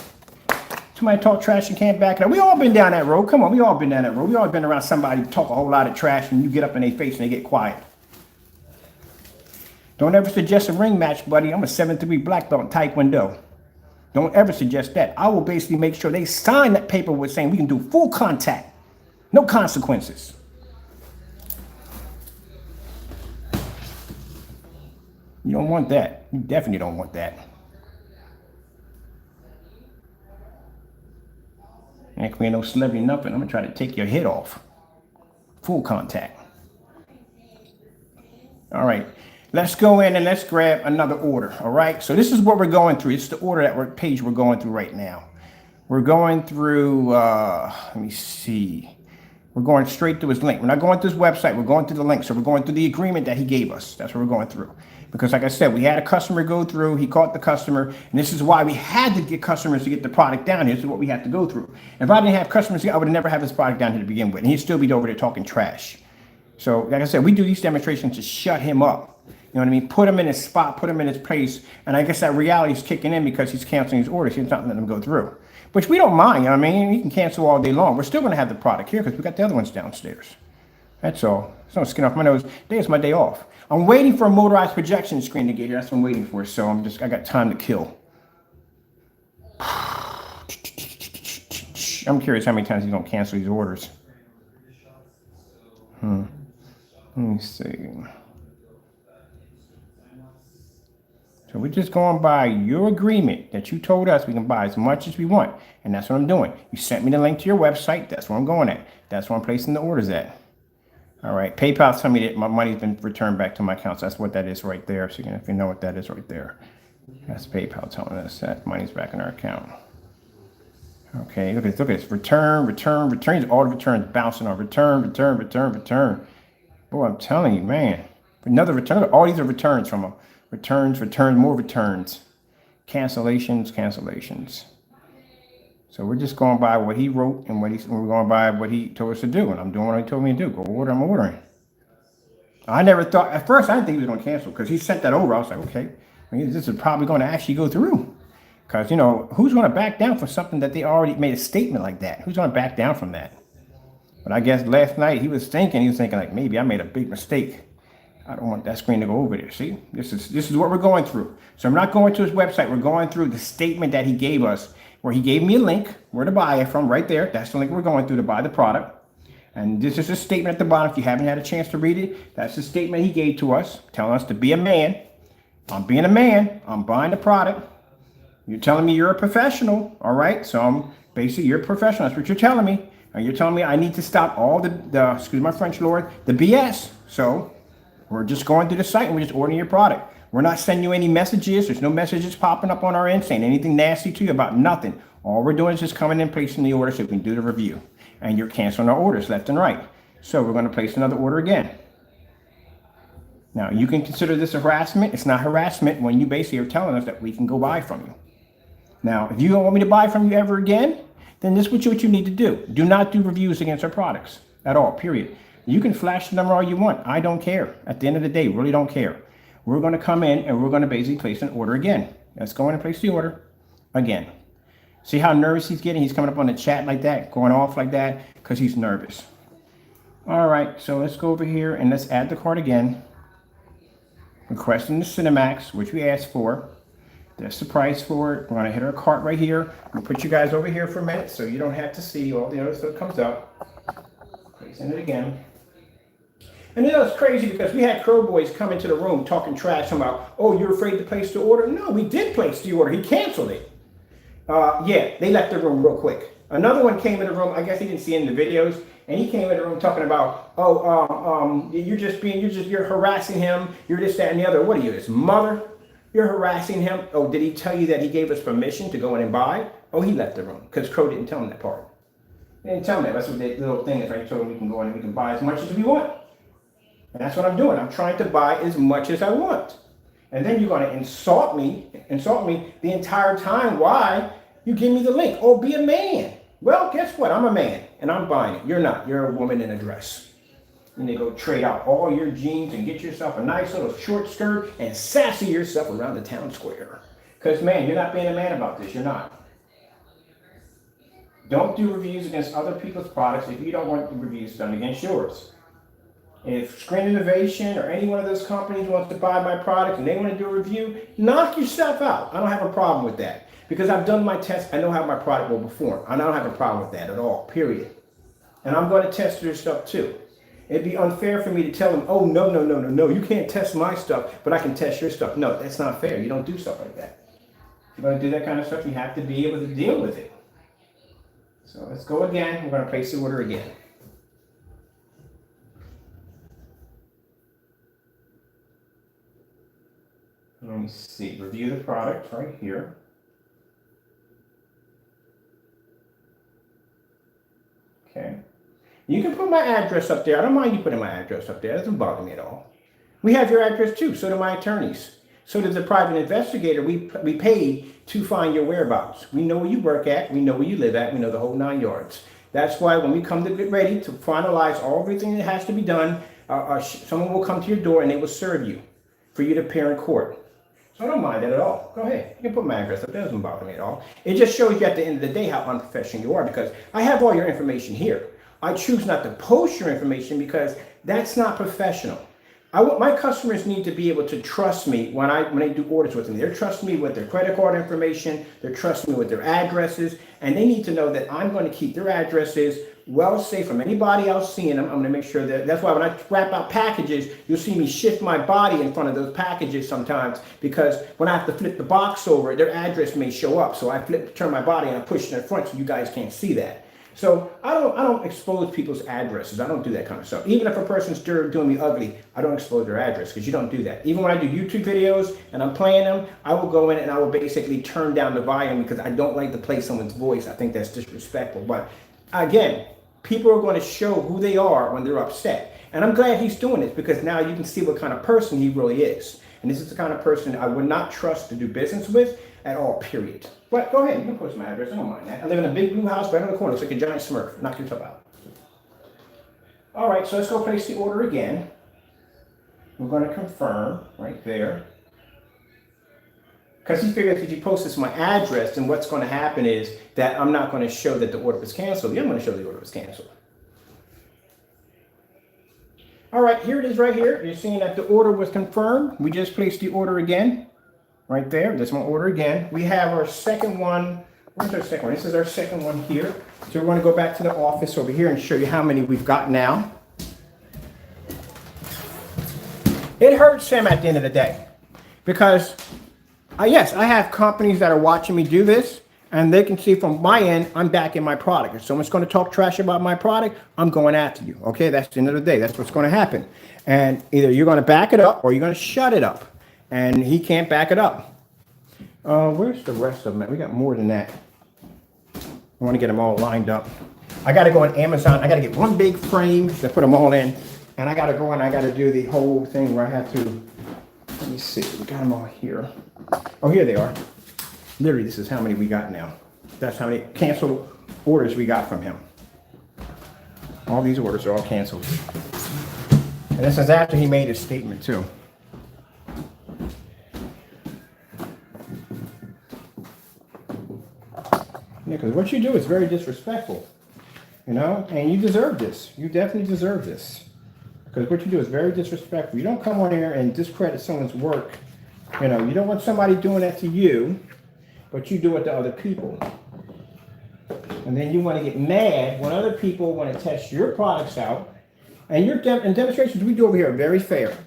Speaker 1: Somebody talk trash and can't back it up. We all been down that road. Come on, we all been down that road. We all been around somebody talk a whole lot of trash and you get up in their face and they get quiet. Don't ever suggest a ring match, buddy. I'm a 7-3 black belt in Taekwondo. Don't ever suggest that. I will basically make sure they sign that paper with saying we can do full contact. No consequences. You don't want that. You definitely don't want that. Ain't we ain't no celebrity nothing. I'm gonna try to take your head off. Full contact. All right. Let's go in and let's grab another order. All right. So this is what we're going through. It's the order that page we're going through right now. We're going through. Let me see. We're going straight to his link. We're not going to his website. We're going to the link. So we're going through the agreement that he gave us. That's what we're going through. Because like I said, we had a customer go through. He caught the customer. And this is why we had to get customers to get the product down here. This is what we had to go through. If I didn't have customers, I would have never had this product down here to begin with. And he'd still be over there talking trash. So like I said, we do these demonstrations to shut him up. You know what I mean? Put him in his spot, put him in his place. And I guess that reality is kicking in because he's canceling his orders. He's not letting them go through. Which we don't mind, you know what I mean? You can cancel all day long. We're still going to have the product here because we got the other ones downstairs. That's all. There's no skin off my nose. Today is my day off. I'm waiting for a motorized projection screen to get here. That's what I'm waiting for. So I got time to kill. I'm curious how many times he's going to cancel these orders. Let me see. So we're just going by your agreement that you told us we can buy as much as we want. And that's what I'm doing. You sent me the link to your website. That's where I'm going at. That's where I'm placing the orders at. All right. PayPal's telling me that my money's been returned back to my account. So that's what that is right there. So if you know what that is right there. That's PayPal telling us that money's back in our account. Okay. Look at this. Return. All the returns bouncing on. Return. Boy, I'm telling you, man. Another return. All these are returns from them. Returns, more returns. Cancellations. So we're just going by what he wrote and we're going by what he told us to do. And I'm doing what he told me to do. Go order, I'm ordering. I never thought, at first I didn't think he was going to cancel because he sent that over. I was like, okay, this is probably going to actually go through. Because, who's going to back down from something that they already made a statement like that? Who's going to back down from that? But I guess last night he was thinking like, maybe I made a big mistake. I don't want that screen to go over there. See, this is what we're going through. So I'm not going to his website. We're going through the statement that he gave us, where he gave me a link where to buy it from right there. That's the link we're going through to buy the product. And this is a statement at the bottom. If you haven't had a chance to read it, that's the statement he gave to us, telling us to be a man. I'm being a man. I'm buying the product. You're telling me you're a professional. All right. So basically you're a professional. That's what you're telling me. And you're telling me I need to stop all the excuse my French, Lord, the BS. So we're just going through the site and we're just ordering your product. We're not sending you any messages. There's no messages popping up on our end saying anything nasty to you about nothing. All we're doing is just coming in, placing the order so we can do the review. And you're canceling our orders left and right. So we're going to place another order again. Now, you can consider this harassment. It's not harassment when you basically are telling us that we can go buy from you. Now, if you don't want me to buy from you ever again, then this is what you need to do. Do not do reviews against our products at all, period. You can flash the number all you want. I don't care. At the end of the day, really don't care. We're going to come in and we're going to basically place an order again. Let's go in and place the order again. See how nervous he's getting? He's coming up on the chat like that, going off like that, because he's nervous. All right, so let's go over here and let's add the card again. requesting the Cinemax, which we asked for. That's the price for it. We're going to hit our cart right here. We'll put you guys over here for a minute so you don't have to see all the other stuff that comes up. Placing it again. And you know, it's crazy because we had Crow boys come into the room talking trash about, oh, you're afraid to place the order? No, we did place the order. He canceled it. Yeah, they left the room real quick. Another one came in the room. I guess he didn't see it in the videos. And he came in the room talking about, oh, you're harassing him. You're this, that, and the other. What are you, his mother? You're harassing him. Oh, did he tell you that he gave us permission to go in and buy? Oh, he left the room because Crow didn't tell him that part. He didn't tell him that. That's what the little thing is, right? He told him we can go in and we can buy as much as we want. And that's what I'm doing. I'm trying to buy as much as I want. And then you're going to insult me the entire time. Why? You give me the link. Oh, be a man. Well, guess what? I'm a man and I'm buying it. You're not. You're a woman in a dress. And they go trade out all your jeans and get yourself a nice little short skirt and sassy yourself around the town square. Because, man, you're not being a man about this. You're not. Don't do reviews against other people's products if you don't want the reviews done against yours. If Screen Innovation or any one of those companies wants to buy my product and they want to do a review, knock yourself out. I don't have a problem with that. Because I've done my test. I know how my product will perform. I don't have a problem with that at all, period. And I'm going to test their stuff too. It'd be unfair for me to tell them, oh, no, you can't test my stuff, but I can test your stuff. No, that's not fair. You don't do stuff like that. If you're going to do that kind of stuff, you have to be able to deal with it. So let's go again. We're going to place the order again. Let me see. Review the product right here. Okay. You can put my address up there. I don't mind you putting my address up there. It doesn't bother me at all. We have your address too. So do my attorneys. So does the private investigator. We pay to find your whereabouts. We know where you work at. We know where you live at. We know the whole 9 yards. That's why when we come to get ready to finalize everything that has to be done, someone will come to your door and they will serve you for you to appear in court. So I don't mind that at all. Go ahead. You can put my address up. That doesn't bother me at all. It just shows you at the end of the day how unprofessional you are because I have all your information here. I choose not to post your information because that's not professional. My customers need to be able to trust me when they do orders with me. They're trusting me with their credit card information. They're trusting me with their addresses. And they need to know that I'm going to keep their addresses well safe from anybody else seeing them. I'm going to make sure that's why when I wrap out packages, you'll see me shift my body in front of those packages sometimes because when I have to flip the box over, their address may show up. So I turn my body and I push it in front so you guys can't see that. So I don't expose people's addresses. I don't do that kind of stuff. Even if a person's doing me ugly, I don't expose their address because you don't do that. Even when I do YouTube videos and I'm playing them, I will go in and I will basically turn down the volume because I don't like to play someone's voice. I think that's disrespectful. But again, people are going to show who they are when they're upset. And I'm glad he's doing this because now you can see what kind of person he really is. And this is the kind of person I would not trust to do business with at all, period. But go ahead, you can post my address. I don't mind that. I live in a big blue house right on the corner. It's like a giant Smurf. Knock yourself out. All right, so let's go place the order again. We're going to confirm right there. Because he figures if you post this my address, then what's going to happen is that I'm not going to show that the order was canceled. Yeah, I'm going to show the order was canceled. All right, here it is right here. You're seeing that the order was confirmed. We just placed the order again. Right there, this one order again. We have our second one. Where's our second one? This is our second one here. So we're going to go back to the office over here and show you how many we've got now. It hurts him at the end of the day because, yes, I have companies that are watching me do this and they can see from my end, I'm backing my product. If someone's going to talk trash about my product, I'm going after you. Okay, that's the end of the day. That's what's going to happen. And either you're going to back it up or you're going to shut it up. And he can't back it up. Where's the rest of them? We got more than that. I want to get them all lined up. I got to go on Amazon. I got to get one big frame to put them all in. And I got to go and I got to do the whole thing where I have to, let me see. We got them all here. Oh, here they are. Literally, this is how many we got now. That's how many canceled orders we got from him. All these orders are all canceled. And this is after he made his statement, too. Yeah, because what you do is very disrespectful, you know, and you deserve this. You definitely deserve this. Because what you do is very disrespectful. You don't come on here and discredit someone's work. You know, you don't want somebody doing that to you, but you do it to other people. And then you want to get mad when other people want to test your products out. And your demonstrations we do over here are very fair.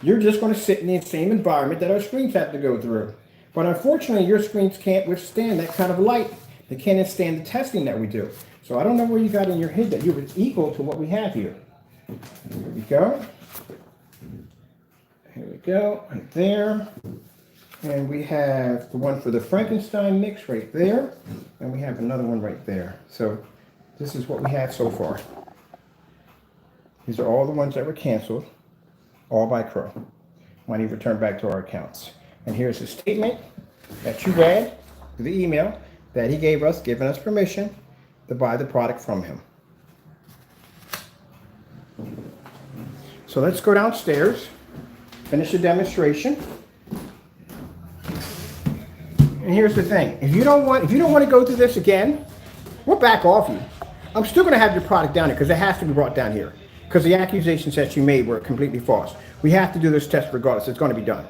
Speaker 1: You're just going to sit in the same environment that our screens have to go through. But unfortunately, your screens can't withstand that kind of light. They can't withstand the testing that we do. So I don't know where you got in your head that you were equal to what we have here. Here we go. Here we go, right there. And we have the one for the Frankenstein mix right there. And we have another one right there. So this is what we have so far. These are all the ones that were canceled, all by CROW. Money returned back to our accounts. And here's the statement that you read to the email that he gave us, giving us permission to buy the product from him. So let's go downstairs, finish the demonstration. And here's the thing: if you don't want to go through this again, we'll back off you. I'm still going to have your product down here because it has to be brought down here because the accusations that you made were completely false. We have to do this test regardless. It's going to be done.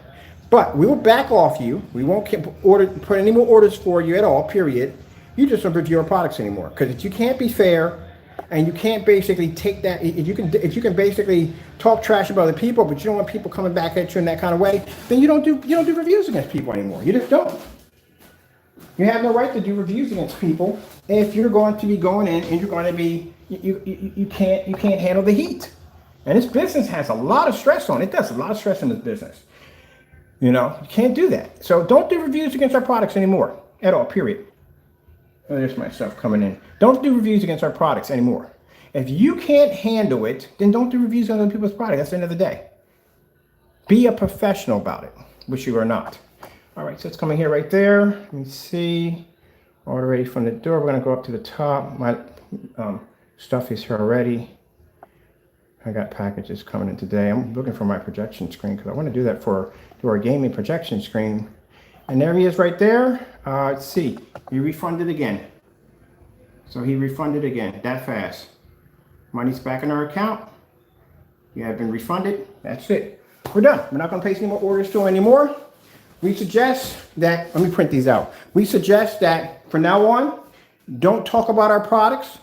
Speaker 1: But we will back off you. We won't put any more orders for you at all, period. You just don't review our products anymore. Because if you can't be fair and you can't basically take that, if you can basically talk trash about other people, but you don't want people coming back at you in that kind of way, then you don't do reviews against people anymore. You just don't. You have no right to do reviews against people if you're going to be going in and you're going to be you can't handle the heat. And this business has a lot of stress on it. It does a lot of stress in this business. You know, you can't do that. So don't do reviews against our products anymore, at all, period. Oh, there's my stuff coming in. Don't do reviews against our products anymore. If you can't handle it, then don't do reviews on other people's products. That's the end of the day. Be a professional about it, which you are not. All right, so it's coming here right there. Let me see. Already from the door, we're gonna go up to the top. My stuff is here already. I got packages coming in today. I'm looking for my projection screen because I want to do that for our gaming projection screen. And there he is right there. Let's see. He refunded again. So he refunded again, that fast. Money's back in our account. You have been refunded. That's it. We're done. We're not going to place any more orders to anymore. We suggest that, let me print these out. We suggest that from now on, don't talk about our products.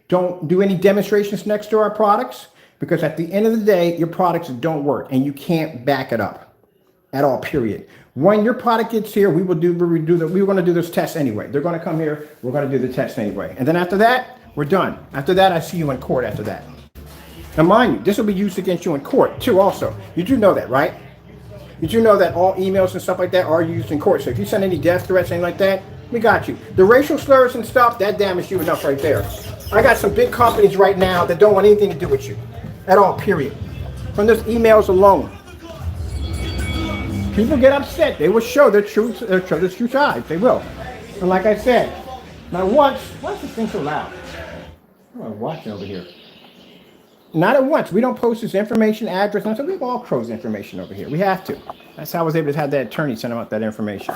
Speaker 1: Don't do any demonstrations next to our products. Because at the end of the day, your products don't work and you can't back it up at all, period. When your product gets here, we're going to do this test anyway. They're going to come here. We're going to do the test anyway. And then after that, we're done. After that, I see you in court after that. Now, mind you, this will be used against you in court too also. You do know that, right? You do know that all emails and stuff like that are used in court. So if you send any death threats, anything like that, we got you. The racial slurs and stuff, that damaged you enough right there. I got some big companies right now that don't want anything to do with you. At all, period. From those emails alone. People get upset. They will show their true sides. They will. And like I said, not once, why is this thing so loud? Oh, I'm watching over here. Not at once. We don't post his information, address, and so we have all CROW's information over here. We have to. That's how I was able to have that attorney send him out that information.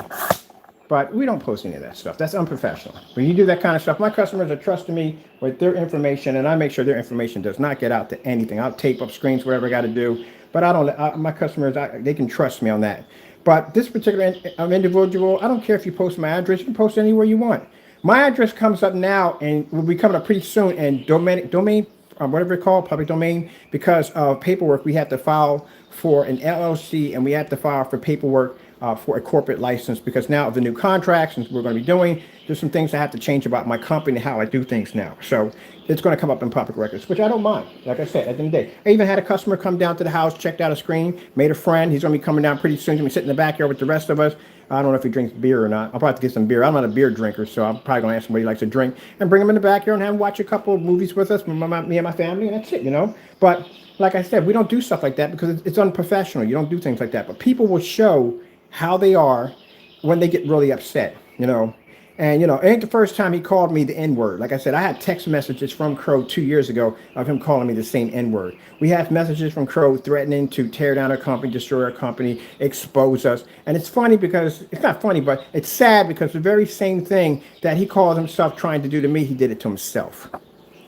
Speaker 1: But we don't post any of that stuff. That's unprofessional. When you do that kind of stuff, my customers are trusting me with their information, and I make sure their information does not get out to anything. I'll tape up screens, whatever I got to do. But I don't. My customers, they can trust me on that. But this particular individual, I don't care if you post my address. You can post it anywhere you want. My address comes up now, and will be coming up pretty soon. And domain, whatever it's called, public domain, because of paperwork, we have to file for an LLC, and we have to file for paperwork for a corporate license, because now of the new contracts and we're going to be doing, there's some things I have to change about my company, how I do things now. So it's going to come up in public records, which I don't mind. Like I said, at the end of the day, I even had a customer come down to the house, checked out a screen, made a friend. He's going to be coming down pretty soon. He's going to be sitting in the backyard with the rest of us. I don't know if he drinks beer or not. I'll probably have to get some beer. I'm not a beer drinker, so I'm probably going to ask him what he likes to drink and bring him in the backyard and have him watch a couple of movies with us, me and my family, and that's it, you know. But like I said, we don't do stuff like that because it's unprofessional. You don't do things like that. But people will show how they are when they get really upset, you know. And, you know, it ain't the first time he called me the N-word. Like I said, I had text messages from CROW 2 years ago of him calling me the same N-word. We have messages from CROW threatening to tear down our company, destroy our company, expose us. And it's funny because, it's not funny, but it's sad because the very same thing that he called himself trying to do to me, he did it to himself.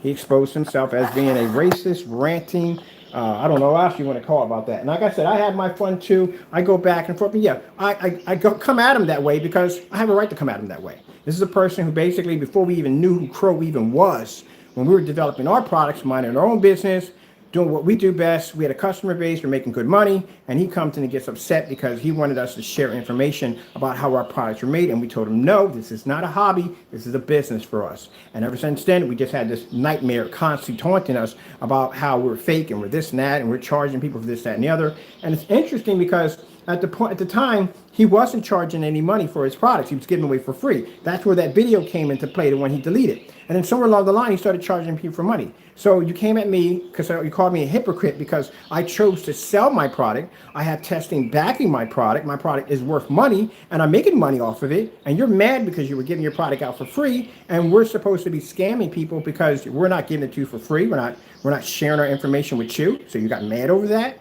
Speaker 1: He exposed himself as being a racist, ranting, I don't know what else you want to call it about that. And like I said, I have my fun too. I go back and forth. But yeah, come at him that way because I have a right to come at him that way. This is a person who basically, before we even knew who Crow even was, when we were developing our products, minding our own business, doing what we do best, we had a customer base, we're making good money, and he comes in and gets upset because he wanted us to share information about how our products were made, and we told him, no, this is not a hobby, this is a business for us. And ever since then, we just had this nightmare constantly taunting us about how we're fake and we're this and that, and we're charging people for this, that, and the other. And it's interesting because at the time, he wasn't charging any money for his products. He was giving away for free. That's where that video came into play, the one he deleted. And then somewhere along the line, he started charging people for money. So you came at me because you called me a hypocrite because I chose to sell my product. I have testing backing my product. My product is worth money, and I'm making money off of it. And you're mad because you were giving your product out for free, and we're supposed to be scamming people because we're not giving it to you for free. We're not sharing our information with you. So you got mad over that.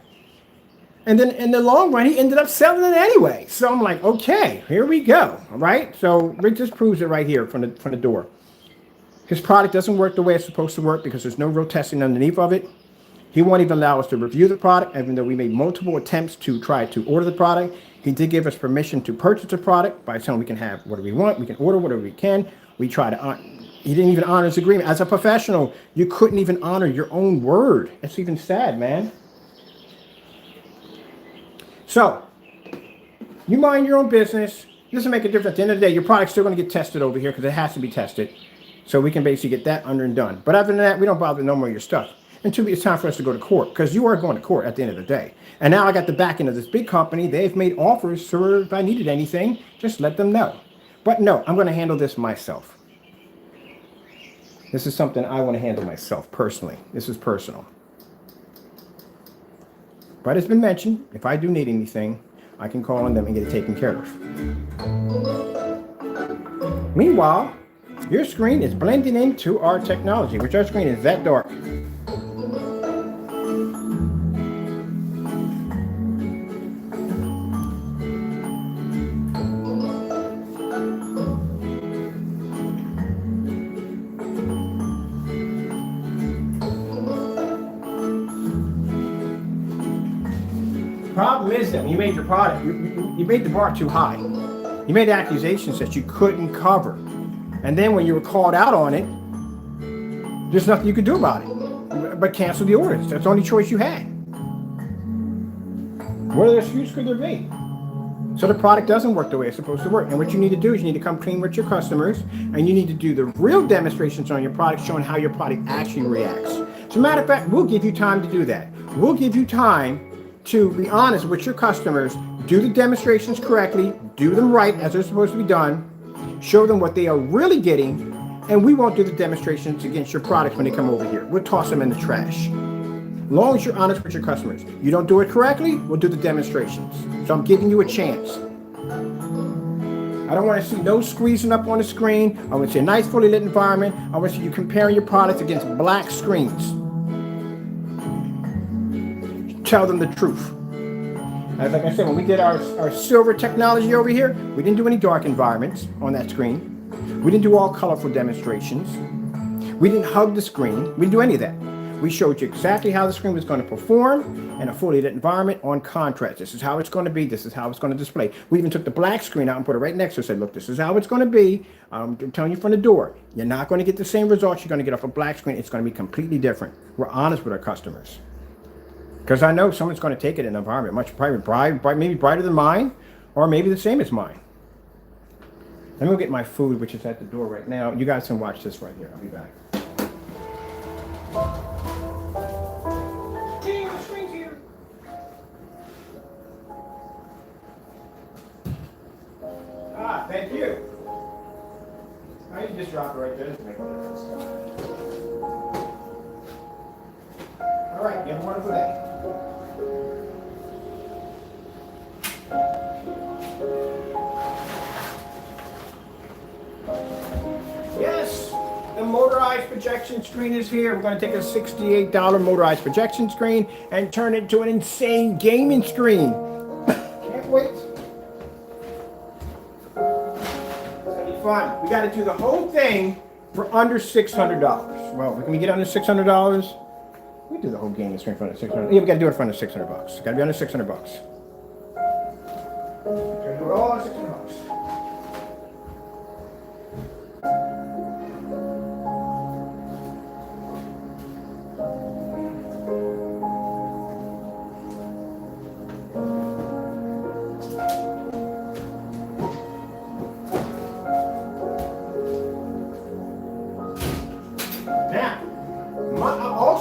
Speaker 1: And then in the long run, he ended up selling it anyway. So I'm like, okay, here we go. All right. So Rick just proves it right here from the door. His product doesn't work the way it's supposed to work because there's no real testing underneath of it. He won't even allow us to review the product, even though we made multiple attempts to try to order the product. He did give us permission to purchase the product by saying we can have whatever we want. We can order whatever we can. We try to he didn't even honor his agreement. As a professional, you couldn't even honor your own word. It's even sad, man. So, you mind your own business. It doesn't make a difference. At the end of the day, your product's still going to get tested over here because it has to be tested. So we can basically get that under and done. But other than that, we don't bother no more of your stuff until it's time for us to go to court, because you are going to court at the end of the day. And now I got the backing of this big company. They've made offers, so if I needed anything, just let them know. But no, I'm going to handle this myself. This is something I want to handle myself personally. This is personal. But it's been mentioned, if I do need anything, I can call on them and get it taken care of. Meanwhile, your screen is blending into our technology, which our screen is that dark. Problem is that when you made your product, you made the bar too high. You made accusations that you couldn't cover. And then when you were called out on it, there's nothing you could do about it but cancel the orders. That's the only choice you had. What other excuse could there be? So the product doesn't work the way it's supposed to work. And what you need to do is you need to come clean with your customers, and you need to do the real demonstrations on your product showing how your product actually reacts. As a matter of fact, we'll give you time to do that. We'll give you time to be honest with your customers, do the demonstrations correctly, do them right as they're supposed to be done, show them what they are really getting, and we won't do the demonstrations against your products when they come over here. We'll toss them in the trash. As long as you're honest with your customers. You don't do it correctly, we'll do the demonstrations. So I'm giving you a chance. I don't want to see no squeezing up on the screen. I want to see a nice fully lit environment. I want to see you comparing your products against black screens. Tell them the truth. As like I said, when we did our silver technology over here, we didn't do any dark environments on that screen. We didn't do all colorful demonstrations. We didn't hug the screen. We didn't do any of that. We showed you exactly how the screen was going to perform in a fully lit environment on contrast. This is how it's going to be. This is how it's going to display. We even took the black screen out and put it right next to it and said, look, this is how it's going to be. I'm telling you from the door. You're not going to get the same results you're going to get off a black screen. It's going to be completely different. We're honest with our customers. Because I know someone's going to take it in an environment much maybe brighter than mine, or maybe the same as mine. Let me go get my food, which is at the door right now. You guys can watch this right here. I'll be back. Hey, the screen's here. Ah, thank you. I can just drop it right there. Doesn't make a difference. All right, you have a wonderful day. Yes, the motorized projection screen is here. We're going to take a $68 motorized projection screen and turn it into an insane gaming screen. Can't wait. It's going to be fun. We got to do the whole thing for under $600. Well, can we get under $600? We do the whole game in screen in front of 600. Yeah, we gotta do it in front of 600 bucks. Gotta be under 600 bucks. Gotta do it all under 600 bucks.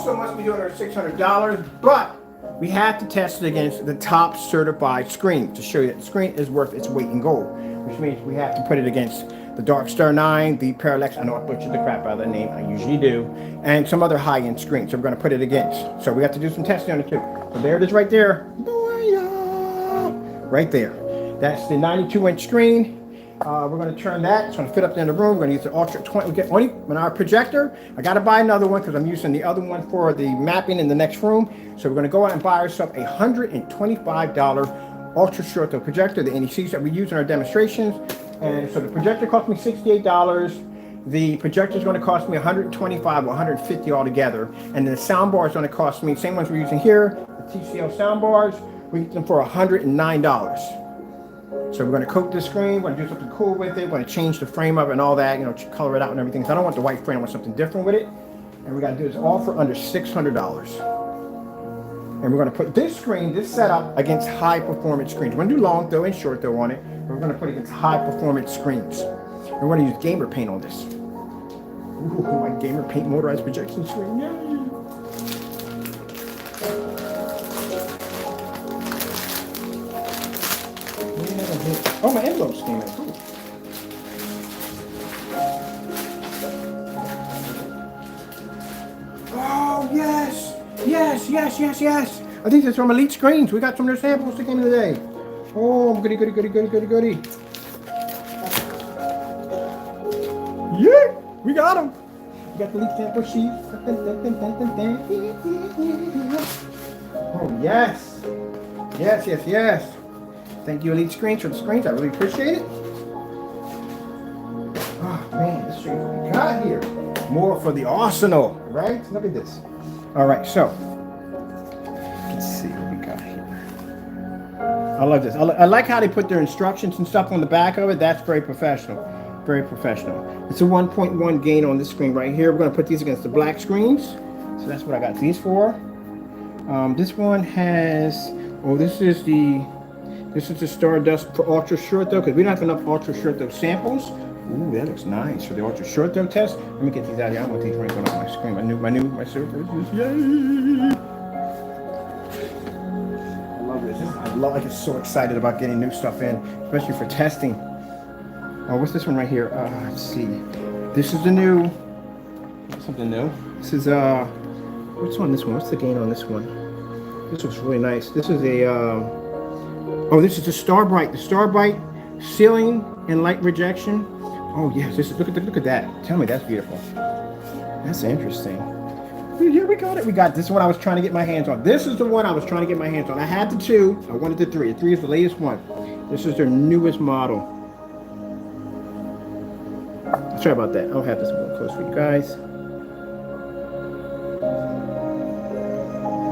Speaker 1: Must be doing our $600, but we have to test it against the top certified screen to show you that the screen is worth its weight in gold, which means we have to put it against the Dark Star 9, the Parallax, I know I butchered the crap out of that name, I usually do, and some other high-end screens. So we're going to put it against. So we have to do some testing on it too. So there it is right there. Right there. That's the 92-inch screen. We're going to turn that. It's going to fit up there in the room. We're going to use the Ultra 20. We get only on our projector. I got to buy another one because I'm using the other one for the mapping in the next room. So we're going to go out and buy ourselves a $125 ultra short throw projector, the NECs that we use in our demonstrations. And so the projector cost me $68. The projector is going to cost me $125 or $150 altogether. And then the sound bar is going to cost me, same ones we're using here, the TCL sound bars, we get them for $109. So we're going to coat this screen, we're going to do something cool with it, we're going to change the frame of it and all that, you know, color it out and everything. So I don't want the white frame, I want something different with it. And we're going to do this all for under $600. And we're going to put this screen, this setup, against high performance screens. We're going to do long throw and short throw on it. We're going to put it against high performance screens. And we're going to use gamer paint on this. Ooh, my gamer paint motorized projection screen, yay! Oh, my envelopes came in. Cool. Oh, yes. Yes, yes, yes, yes. I think that's from Elite Screens. We got some of their samples that came in today. Oh, goody, goody, goody, goody, goody, goody. Yeah, we got them. We got the Elite sample sheets. Oh, yes. Yes, yes, yes. Thank you, Elite Screens, for the screens. I really appreciate it. Oh, man, this screen what we got here. More for the arsenal, right? Look at this. All right, so let's see what we got here. I love this. I like how they put their instructions and stuff on the back of it. That's very professional. Very professional. It's a 1.1 gain on this screen right here. We're going to put these against the black screens. So that's what I got these for. This one has, this is the Stardust for ultra short though, because we don't have enough ultra short though samples. Ooh, that looks nice for the ultra short throw test. Let me get these out of here. I don't want these right going on my screen. My surface. Yay! I love this. I get so excited about getting new stuff in, especially for testing. Oh, what's this one right here? Let's see. This is the new, something new. This is what's on this one? What's the gain on this one? This looks really nice. This is a this is the Starbright. The Starbright ceiling and light rejection. Oh yes, this is, look at that. Tell me that's beautiful. That's interesting. Here we got it. We got this one I was trying to get my hands on. This is the one I was trying to get my hands on. I had the 2. I wanted the 3. The 3 is the latest one. This is their newest model. Sorry about that. I'll have this one close for you guys.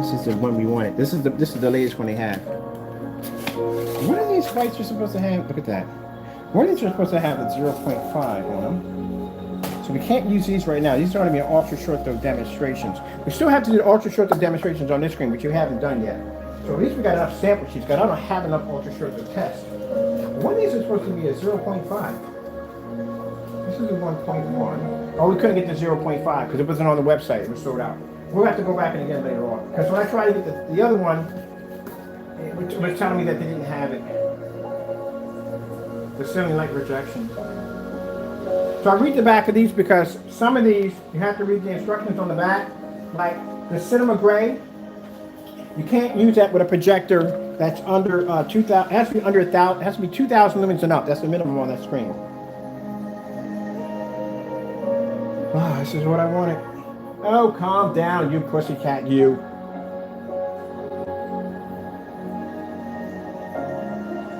Speaker 1: This is the one we wanted. This is the latest one they have. What are these lights are supposed to have? Look at that. One of these are supposed to have a 0.5 on them. So we can't use these right now. These are going to be ultra short throw demonstrations. We still have to do the ultra short throw demonstrations on this screen, which you haven't done yet. So at least we got enough sample sheets. I don't have enough ultra short throw tests. One of these is supposed to be a 0.5. This is a 1.1. Oh, we couldn't get the 0.5 because it wasn't on the website. It was sold out. We'll have to go back and again later on. Because when I tried to get the other one, it was telling me that they didn't have it. The ceiling light rejection. So I read the back of these because some of these, you have to read the instructions on the back. Like the Cinema Gray, you can't use that with a projector that's under 2,000. It has to be under 1,000. It has to be 2,000 lumens and up. That's the minimum on that screen. Ah, this is what I wanted. Oh, calm down, you pussycat, you.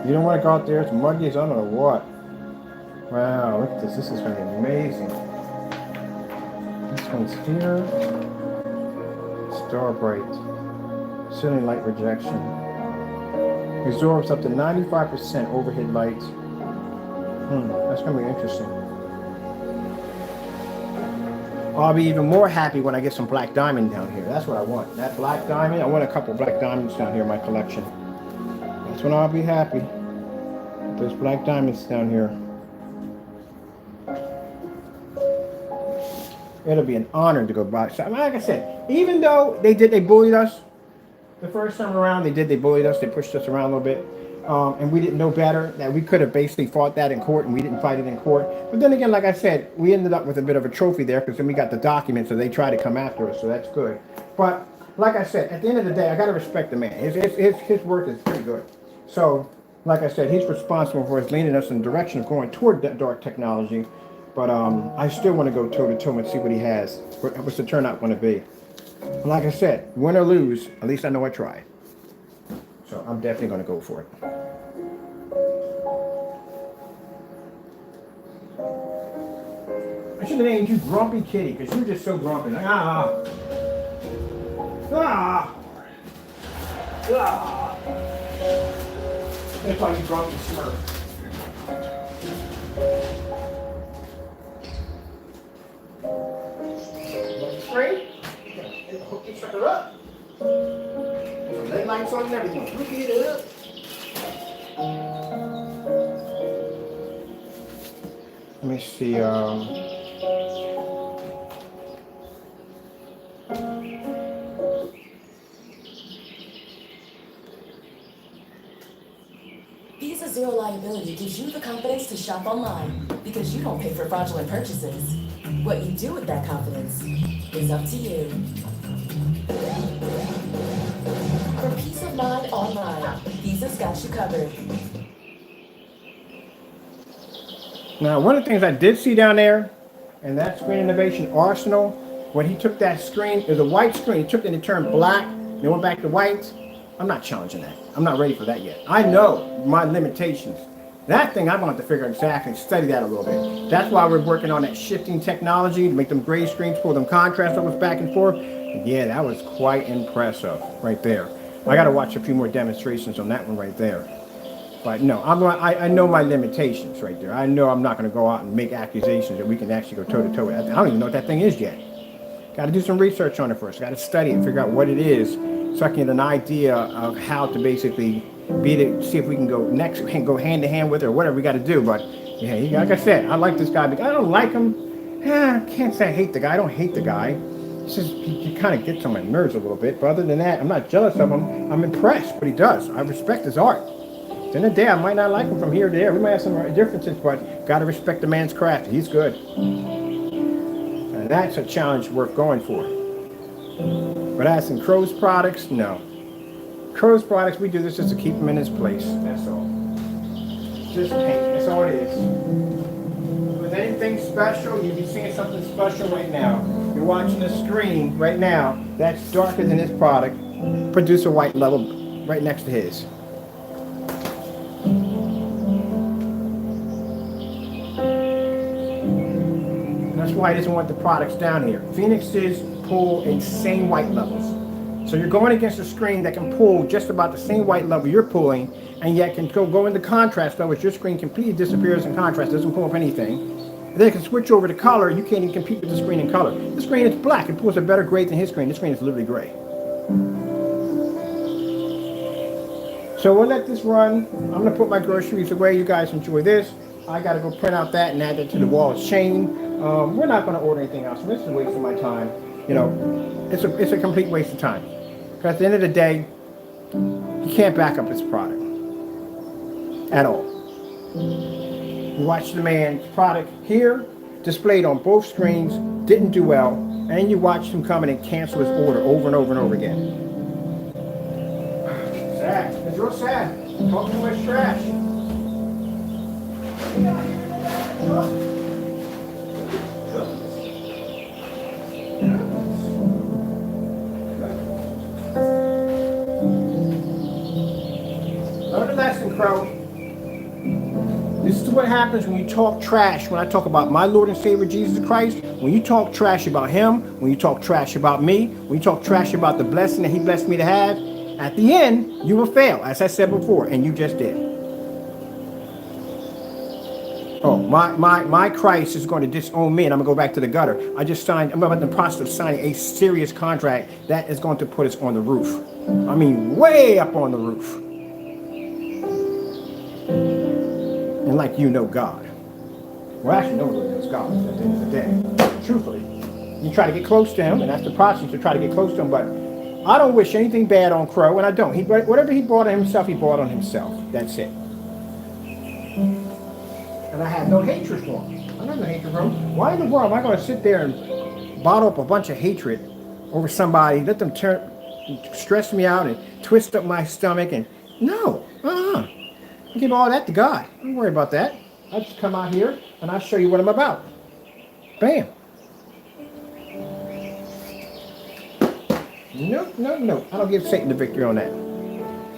Speaker 1: You don't want to go out there. It's muggy as I don't know what. Wow, look at this. This is going to be amazing. This one's here. star bright. Ceiling light rejection. Absorbs up to 95% overhead light. That's going to be interesting. I'll be even more happy when I get some black diamond down here. That's what I want. That black diamond, I want a couple black diamonds down here in my collection. That's when I'll be happy. Those black diamonds down here. It'll be an honor to go by. So, like I said, even though they bullied us the first time around, they bullied us, they pushed us around a little bit, and we didn't know better, that we could have basically fought that in court, and we didn't fight it in court. But then again, like I said, we ended up with a bit of a trophy there, because then we got the documents, so they tried to come after us, so that's good. But like I said, at the end of the day, I got to respect the man. His work is pretty good. So, like I said, he's responsible for us leading us in the direction of going toward that dark technology. But I still want to go toe-to-toe and see what he has, what's the turnout going to be. Like I said, win or lose, at least I know I tried. So I'm definitely going to go for it. I should have named you Grumpy Kitty, because you're just so grumpy. Like, That's why you Grumpy Smurf. Straight. Hook your sucker up. There's leg lights on and everything. Hook it up. Let me see.
Speaker 3: Visa Zero Liability gives you the confidence to shop online because you don't pay for fraudulent purchases. What you do with that confidence is up to you. For peace of mind online, Visa's got you covered.
Speaker 1: Now, one of the things I did see down there, and that Screen Innovation Arsenal, when he took that screen, it was a white screen. He took it and it turned black, and it went back to white. I'm not challenging that. I'm not ready for that yet. I know my limitations. That thing I'm going to have to figure out exactly, study that a little bit. That's why we're working on that shifting technology to make them gray screens, pull them contrast levels back and forth. And yeah, that was quite impressive right there. I got to watch a few more demonstrations on that one right there. But no, I know my limitations right there. I know I'm not going to go out and make accusations that we can actually go toe-to-toe with. I don't even know what that thing is yet. Got to do some research on it first. Got to study it, figure out what it is, so I can get an idea of how to basically see if we can go next, go hand to hand with it or whatever we got to do. But yeah, like I said, I like this guy. But I don't like him. I can't say I hate the guy. I don't hate the guy. It's just he kind of gets on my nerves a little bit. But other than that, I'm not jealous of him. I'm impressed what he does. I respect his art. At the end of the day, I might not like him from here to there. We might have some differences, but got to respect the man's craft. He's good. And that's a challenge worth going for. But as in CROW's products, no. CROW's products, we do this just to keep him in his place. That's all. Just paint. That's all it is. With anything special, you'll be seeing something special right now. You're watching the screen right now that's darker than his product. Produce a white level right next to his. That's why he doesn't want the products down here. Phoenixes pull insane white levels. So you're going against a screen that can pull just about the same white level you're pulling, and yet can go into contrast levels. Your screen completely disappears in contrast, doesn't pull up anything. And then it can switch over to color. You can't even compete with the screen in color. The screen is black. It pulls a better grade than his screen. This screen is literally gray. So we'll let this run. I'm going to put my groceries away. You guys enjoy this. I got to go print out that and add that to the wall of chain. We're not going to order anything else. This is a waste of my time. You know, it's a complete waste of time. Because at the end of the day, you can't back up this product at all. You watch the man's product here, displayed on both screens, didn't do well, and you watch him come in and cancel his order over and over and over again. Sad. It's real sad. Talk too much trash. Learn a lesson, Crow. This is what happens when you talk trash. When I talk about my Lord and Savior Jesus Christ, when you talk trash about him, when you talk trash about me, when you talk trash about the blessing that he blessed me to have, at the end, you will fail, as I said before, and you just did. Oh, my Christ is going to disown me, and I'm going to go back to the gutter. I'm about in the process of signing a serious contract that is going to put us on the roof. I mean, way up on the roof. And like you know God. Well, actually, nobody knows God at the end of the day. Truthfully. You try to get close to him, and that's the process to try to get close to him, but I don't wish anything bad on Crow, and I don't. Whatever he brought on himself, he brought on himself. That's it. And I have no hatred for him. I have no hatred for him. Why in the world am I going to sit there and bottle up a bunch of hatred over somebody, let them stress me out and twist up my stomach? And no, I give all that to God. Don't worry about that. I just come out here and I'll show you what I'm about. Bam. No. I don't give Satan the victory on that.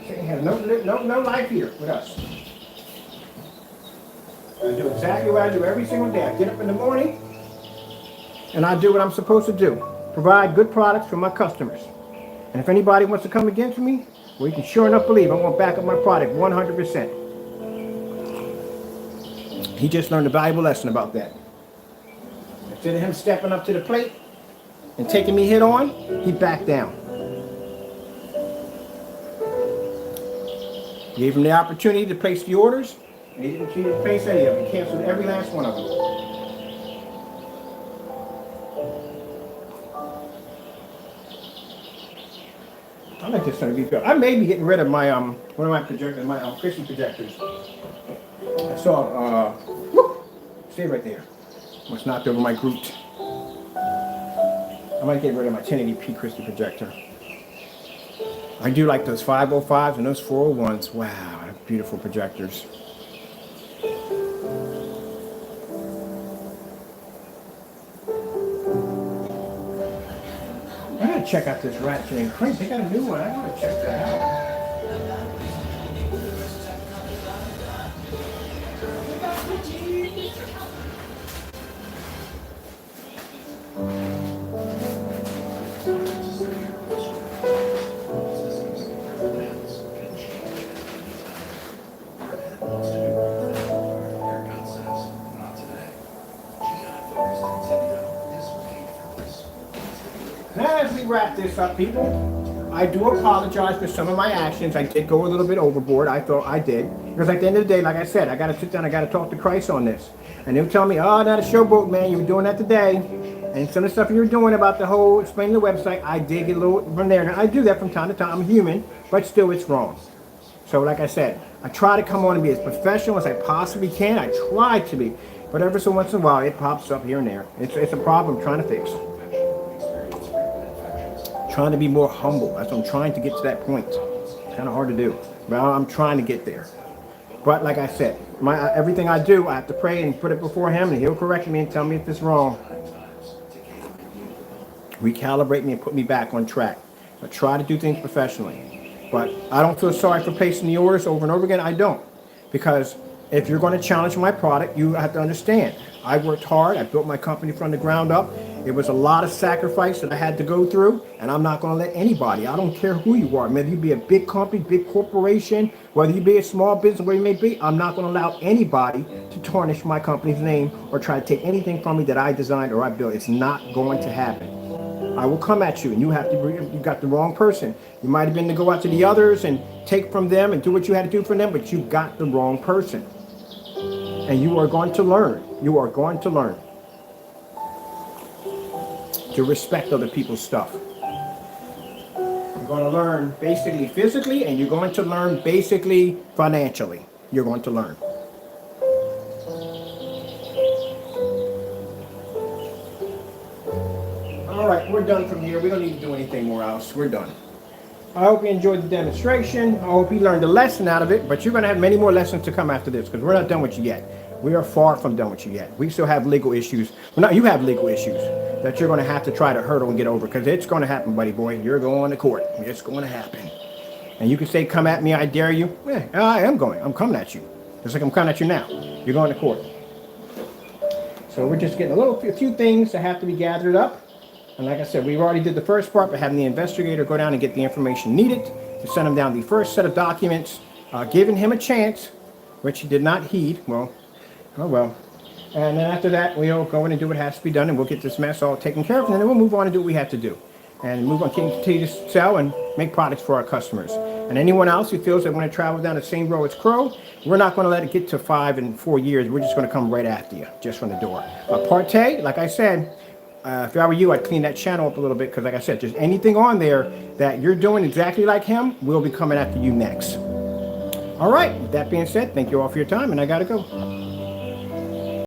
Speaker 1: Satan has no life here with us. I do exactly what I do every single day. I get up in the morning and I do what I'm supposed to do. Provide good products for my customers. And if anybody wants to come against me, well, you can sure enough believe I'm going to back up my product 100%. He just learned a valuable lesson about that. Instead of him stepping up to the plate and taking me head on, he backed down. Gave him the opportunity to place the orders. He didn't place any of them. He canceled every last one of them. I like this thing. I may be getting rid of my one of my projectors, my Christie projectors. I saw stay right there. Almost knocked over my Groot. I might get rid of my 1080p Christie projector. I do like those 505s and those 401s. Wow, beautiful projectors. I gotta check out this Ratchet and Crank. They got a new one. I gotta check that out. Now, as we wrap this up, people, I do apologize for some of my actions. I did go a little bit overboard. I thought I did. Because at the end of the day, like I said, I got to sit down, I got to talk to Christ on this. And he'll tell me, oh, not a showboat, man. You were doing that today. And some of the stuff you were doing about the whole explaining the website, I did get a little from there. Now, I do that from time to time. I'm human, but still it's wrong. So like I said, I try to come on and be as professional as I possibly can. I try to be. But every so once in a while, it pops up here and there. It's a problem I'm trying to fix. Trying to be more humble. That's what I'm trying to get to that point. It's kind of hard to do, but I'm trying to get there. But like I said, everything I do, I have to pray and put it before him, and he'll correct me and tell me if it's wrong. Recalibrate me and put me back on track. I try to do things professionally. But I don't feel sorry for placing the orders over and over again. I don't. Because if you're going to challenge my product, you have to understand. I worked hard. I built my company from the ground up. It was a lot of sacrifice that I had to go through, and I'm not going to let anybody, I don't care who you are, whether you be a big company, big corporation, whether you be a small business, where you may be, I'm not going to allow anybody to tarnish my company's name or try to take anything from me that I designed or I built. It's not going to happen. I will come at you, and you got the wrong person. You might have been to go out to the others and take from them and do what you had to do for them, but you got the wrong person. And you are going to learn. You are going to learn to respect other people's stuff. You're going to learn basically physically, and you're going to learn basically financially. You're going to learn. All right, we're done from here. We don't need to do anything more else. We're done. I hope you enjoyed the demonstration. I hope you learned a lesson out of it, but you're going to have many more lessons to come after this because we're not done with you yet. We are far from done with you yet. We still have legal issues. Well, no, you have legal issues that you're going to have to try to hurdle and get over because it's going to happen, buddy boy. You're going to court. It's going to happen. And you can say, come at me, I dare you. Yeah, I am going. I'm coming at you. Just like I'm coming at you now. You're going to court. So we're just getting a few things that have to be gathered up. And like I said, we already did the first part by having the investigator go down and get the information needed to send him down the first set of documents, giving him a chance, which he did not heed. Well, oh well. And then after that, we'll go in and do what has to be done, and we'll get this mess all taken care of, and then we'll move on and do what we have to do. And move on, continue to sell and make products for our customers. And anyone else who feels they want to travel down the same road as CROW, we're not going to let it get to 5 and 4 years. We're just going to come right after you, just from the door. Partey, like I said, if I were you, I'd clean that channel up a little bit, because like I said, just anything on there that you're doing exactly like him, we'll be coming after you next. All right, with that being said, thank you all for your time, and I got to go.